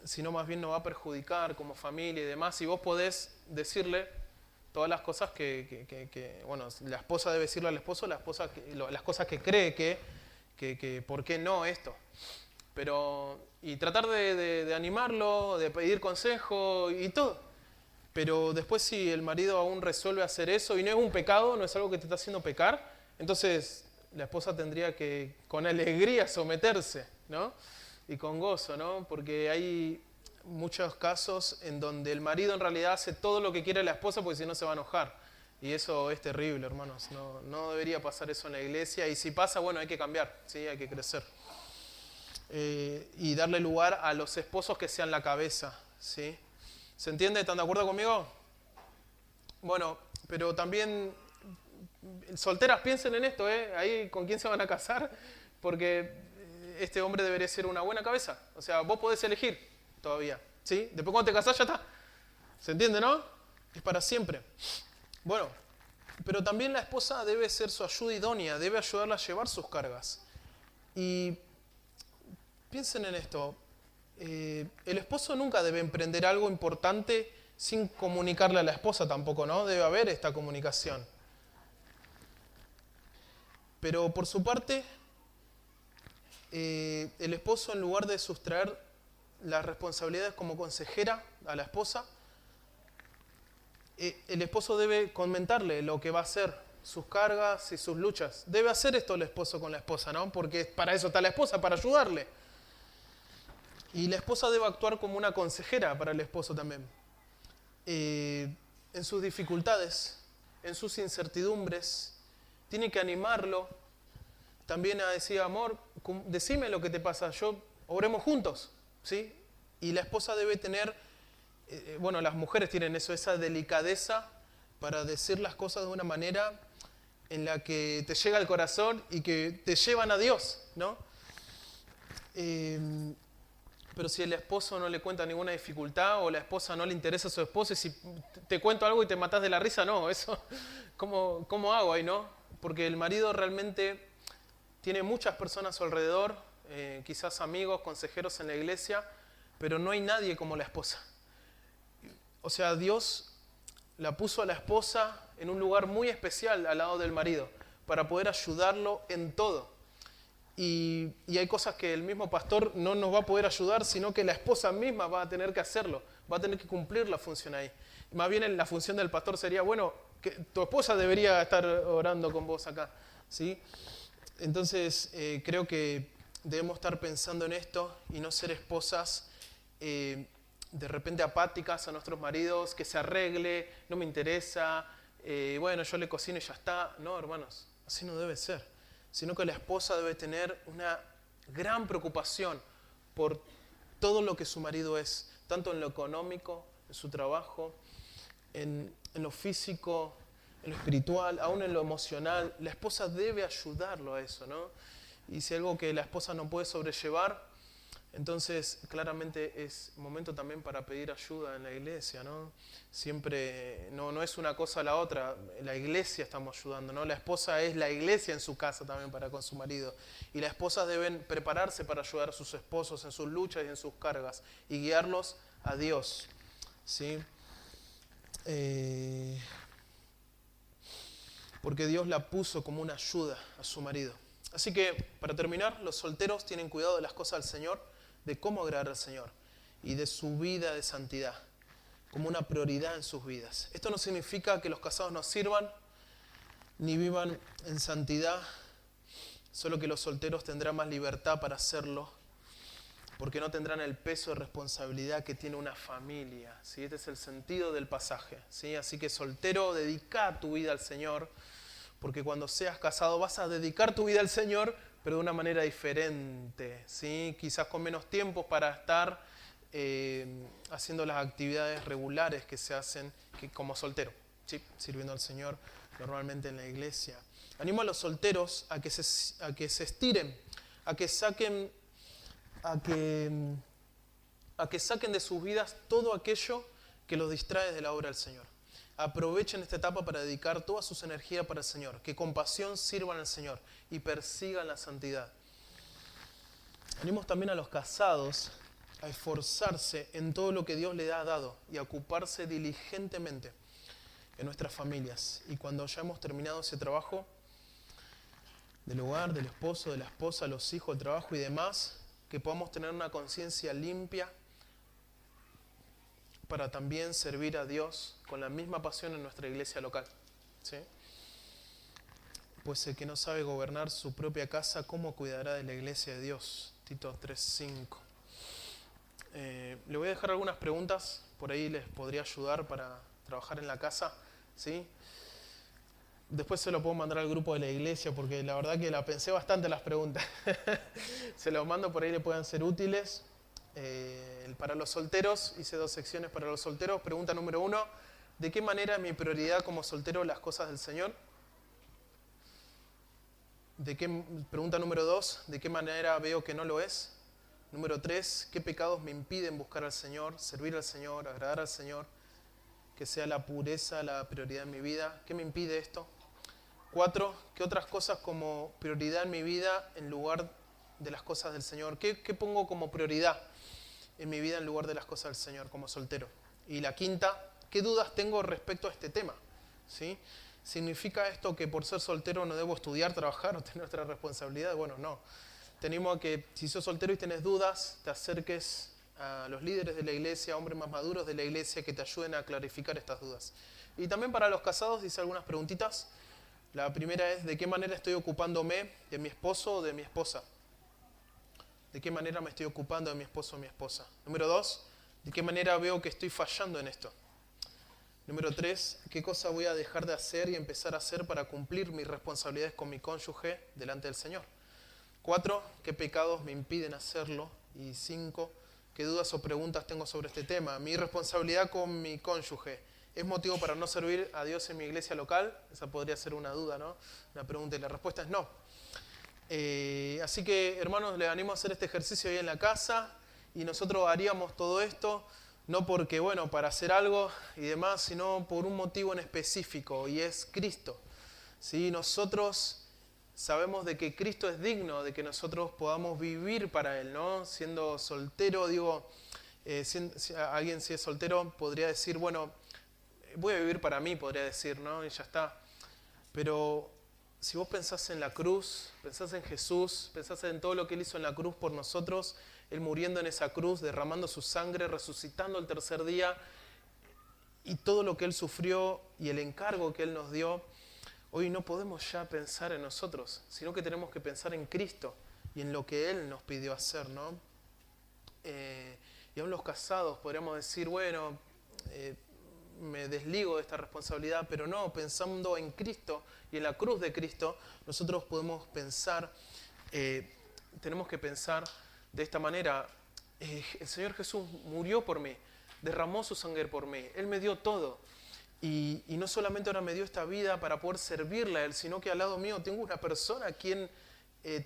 Speaker 1: sino más bien nos va a perjudicar como familia y demás. Y vos podés decirle todas las cosas bueno, la esposa debe decirle al esposo las cosas que cree que ¿por qué no esto? Y tratar de animarlo, de pedir consejo y todo. Pero después si el marido aún resuelve hacer eso y no es un pecado, no es algo que te está haciendo pecar, entonces la esposa tendría que con alegría someterse, ¿no? Y con gozo, ¿no? Porque hay muchos casos en donde el marido en realidad hace todo lo que quiere la esposa porque si no se va a enojar. Y eso es terrible, hermanos. No debería pasar eso en la iglesia. Y si pasa, bueno, hay que cambiar, ¿sí? Hay que crecer. Y darle lugar a los esposos que sean la cabeza, ¿sí? ¿Se entiende? ¿Están de acuerdo conmigo? Bueno, pero también solteras piensen en esto, ¿eh? Ahí con quién se van a casar, porque este hombre debería ser una buena cabeza. O sea, vos podés elegir todavía, ¿sí? Después cuando te casás ya está. ¿Se entiende, no? Es para siempre. Bueno, pero también la esposa debe ser su ayuda idónea, debe ayudarla a llevar sus cargas. Y piensen en esto, el esposo nunca debe emprender algo importante sin comunicarle a la esposa tampoco, ¿no? Debe haber esta comunicación. Pero por su parte, el esposo, en lugar de sustraer las responsabilidades como consejera a la esposa, el esposo debe comentarle lo que va a hacer, sus cargas y sus luchas. Debe hacer esto el esposo con la esposa, ¿no? Porque para eso está la esposa, para ayudarle. Y la esposa debe actuar como una consejera para el esposo también. En sus dificultades, en sus incertidumbres, tiene que animarlo también a decir, amor, decime lo que te pasa, oremos juntos, ¿sí? Y la esposa debe tener, bueno, las mujeres tienen eso, esa delicadeza para decir las cosas de una manera en la que te llega al corazón y que te llevan a Dios, ¿no? Pero si el esposo no le cuenta ninguna dificultad o la esposa no le interesa a su esposo y si te cuento algo y te matás de la risa, no, eso, ¿cómo hago ahí, no? Porque el marido realmente tiene muchas personas a su alrededor, quizás amigos, consejeros en la iglesia, pero no hay nadie como la esposa. O sea, Dios la puso a la esposa en un lugar muy especial al lado del marido para poder ayudarlo en todo. Y hay cosas que el mismo pastor no nos va a poder ayudar, sino que la esposa misma va a tener que hacerlo, va a tener que cumplir la función ahí. Más bien la función del pastor sería, bueno, que tu esposa debería estar orando con vos acá, ¿sí? Entonces creo que debemos estar pensando en esto y no ser esposas de repente apáticas a nuestros maridos, que se arregle, no me interesa, bueno, yo le cocino y ya está. No, hermanos, así no debe ser. Sino que la esposa debe tener una gran preocupación por todo lo que su marido es, tanto en lo económico, en su trabajo, en lo físico, en lo espiritual, aún en lo emocional. La esposa debe ayudarlo a eso, ¿no? Y si algo que la esposa no puede sobrellevar, entonces claramente es momento también para pedir ayuda en la iglesia, ¿no? Siempre, no es una cosa a la otra, la iglesia estamos ayudando, ¿no? La esposa es la iglesia en su casa también para con su marido. Y las esposas deben prepararse para ayudar a sus esposos en sus luchas y en sus cargas y guiarlos a Dios, ¿sí? Porque Dios la puso como una ayuda a su marido. Así que, para terminar, los solteros tienen cuidado de las cosas del Señor, de cómo agradar al Señor y de su vida de santidad, como una prioridad en sus vidas. Esto no significa que los casados no sirvan ni vivan en santidad, solo que los solteros tendrán más libertad para hacerlo porque no tendrán el peso de responsabilidad que tiene una familia. ¿Sí? Este es el sentido del pasaje. ¿Sí? Así que soltero, dedica tu vida al Señor, porque cuando seas casado vas a dedicar tu vida al Señor, pero de una manera diferente. ¿Sí? Quizás con menos tiempo para estar haciendo las actividades regulares que se hacen como soltero, ¿sí? Sirviendo al Señor normalmente en la iglesia. Animo a los solteros a que se estiren, a que saquen de sus vidas todo aquello que los distrae de la obra del Señor. Aprovechen esta etapa para dedicar todas sus energías para el Señor, que con pasión sirvan al Señor y persigan la santidad. Animo también a los casados a esforzarse en todo lo que Dios les ha dado y a ocuparse diligentemente en nuestras familias. Y cuando ya hemos terminado ese trabajo del hogar, del esposo, de la esposa, los hijos, el trabajo y demás, que podamos tener una conciencia limpia para también servir a Dios con la misma pasión en nuestra iglesia local. ¿Sí? Pues el que no sabe gobernar su propia casa, ¿cómo cuidará de la iglesia de Dios? Tito 3:5. Le voy a dejar algunas preguntas, por ahí les podría ayudar para trabajar en la casa. ¿Sí? Después se lo puedo mandar al grupo de la iglesia porque la verdad que la pensé bastante las preguntas. Se los mando, por ahí le puedan ser útiles. Para los solteros, hice 2 secciones para los solteros. Pregunta número 1, ¿de qué manera es mi prioridad como soltero las cosas del Señor? Pregunta número 2, ¿de qué manera veo que no lo es? Número 3, ¿qué pecados me impiden buscar al Señor, servir al Señor, agradar al Señor? Que sea la pureza la prioridad en mi vida. ¿Qué me impide esto? 4, ¿qué otras cosas como prioridad en mi vida en lugar de las cosas del Señor? ¿Qué pongo como prioridad en mi vida en lugar de las cosas del Señor como soltero? Y la 5, ¿qué dudas tengo respecto a este tema? ¿Sí? ¿Significa esto que por ser soltero no debo estudiar, trabajar o tener otra responsabilidad? Bueno, no. Tenemos a que si sos soltero y tenés dudas, te acerques a los líderes de la iglesia, hombres más maduros de la iglesia que te ayuden a clarificar estas dudas. Y también para los casados hice algunas preguntitas. La primera es, ¿de qué manera estoy ocupándome de mi esposo o de mi esposa? ¿De qué manera me estoy ocupando de mi esposo o mi esposa? Número 2, ¿de qué manera veo que estoy fallando en esto? Número 3, ¿qué cosa voy a dejar de hacer y empezar a hacer para cumplir mis responsabilidades con mi cónyuge delante del Señor? 4, ¿qué pecados me impiden hacerlo? Y 5, ¿qué dudas o preguntas tengo sobre este tema? ¿Mi responsabilidad con mi cónyuge es motivo para no servir a Dios en mi iglesia local? Esa podría ser una duda, ¿no? Una pregunta y la respuesta es no. Así que, hermanos, les animo a hacer este ejercicio ahí en la casa y nosotros haríamos todo esto no porque, bueno, para hacer algo y demás, sino por un motivo en específico y es Cristo. ¿Sí? Nosotros sabemos de que Cristo es digno de que nosotros podamos vivir para Él, ¿no? Siendo soltero, digo, alguien si es soltero podría decir, bueno, voy a vivir para mí, podría decir, ¿no? Y ya está. Pero si vos pensás en la cruz, pensás en Jesús, pensás en todo lo que Él hizo en la cruz por nosotros, Él muriendo en esa cruz, derramando su sangre, resucitando el tercer día, y todo lo que Él sufrió y el encargo que Él nos dio, hoy no podemos ya pensar en nosotros, sino que tenemos que pensar en Cristo y en lo que Él nos pidió hacer, ¿no? Y aún los casados podríamos decir, bueno, me desligo de esta responsabilidad, pero no, pensando en Cristo y en la cruz de Cristo, nosotros podemos pensar, tenemos que pensar de esta manera, el Señor Jesús murió por mí, derramó su sangre por mí, Él me dio todo. Y no solamente ahora me dio esta vida para poder servirle a Él, sino que al lado mío tengo una persona a quien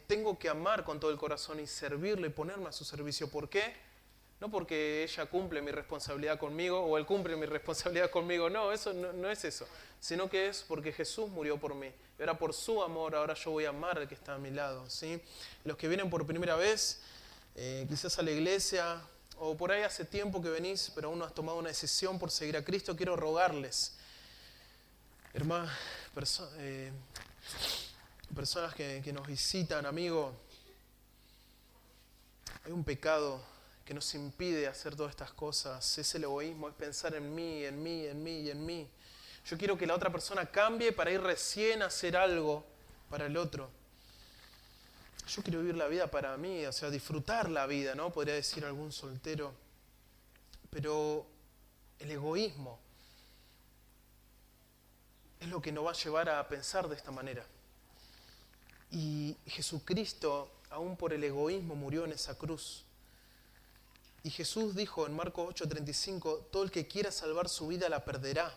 Speaker 1: tengo que amar con todo el corazón y servirle y ponerme a su servicio. ¿Por qué? No porque ella cumple mi responsabilidad conmigo o Él cumple mi responsabilidad conmigo, no, eso no es eso, sino que es porque Jesús murió por mí. Y ahora por su amor, ahora yo voy a amar al que está a mi lado. ¿Sí? Los que vienen por primera vez, quizás a la iglesia, o por ahí hace tiempo que venís, pero aún no has tomado una decisión por seguir a Cristo, quiero rogarles, hermanos, personas que nos visitan, amigos, hay un pecado que nos impide hacer todas estas cosas, es el egoísmo, es pensar en mí, en mí, en mí y en mí. Yo quiero que la otra persona cambie para ir recién a hacer algo para el otro. yo quiero vivir la vida para mí, o sea, disfrutar la vida, ¿no? Podría decir algún soltero. Pero el egoísmo es lo que nos va a llevar a pensar de esta manera. Y Jesucristo, aún por el egoísmo, murió en esa cruz. Y Jesús dijo en Marcos 8:35, todo el que quiera salvar su vida la perderá.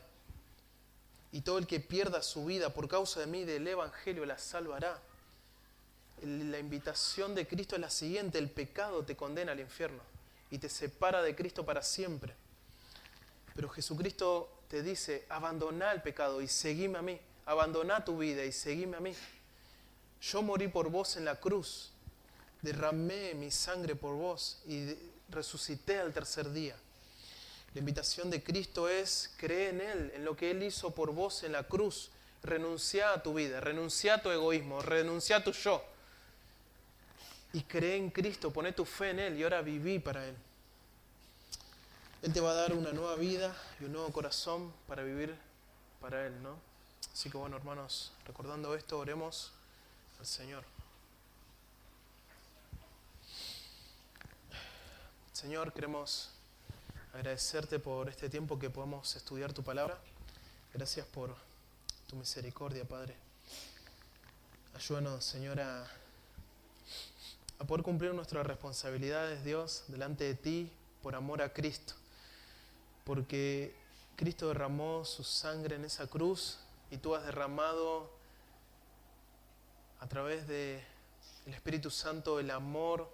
Speaker 1: Y todo el que pierda su vida por causa de mí, del Evangelio, la salvará. La invitación de Cristo es la siguiente: el pecado te condena al infierno y te separa de Cristo para siempre. Pero Jesucristo te dice, abandoná el pecado y seguime a mí. Abandoná tu vida y seguime a mí. Yo morí por vos en la cruz, derramé mi sangre por vos y resucité al tercer día. La invitación de Cristo es: cree en Él, en lo que Él hizo por vos en la cruz. Renuncia a tu vida, renuncia a tu egoísmo, renuncia a tu yo. Y cree en Cristo, poné tu fe en Él y ahora viví para Él. Él te va a dar una nueva vida y un nuevo corazón para vivir para Él, ¿no? Así que bueno, hermanos, recordando esto, oremos al Señor. Señor, queremos agradecerte por este tiempo que podemos estudiar tu palabra. Gracias por tu misericordia, Padre. Ayúdanos, Señor, a poder cumplir nuestras responsabilidades, Dios, delante de ti, por amor a Cristo. Porque Cristo derramó su sangre en esa cruz y tú has derramado a través del Espíritu Santo el amor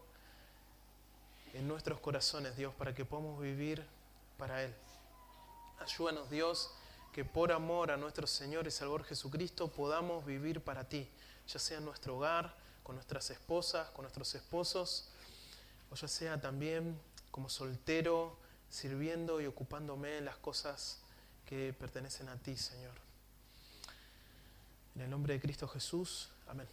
Speaker 1: en nuestros corazones, Dios, para que podamos vivir para Él. Ayúdanos, Dios, que por amor a nuestro Señor y Salvador Jesucristo podamos vivir para ti, ya sea en nuestro hogar, con nuestras esposas, con nuestros esposos, o ya sea también como soltero, sirviendo y ocupándome en las cosas que pertenecen a ti, Señor. En el nombre de Cristo Jesús, amén.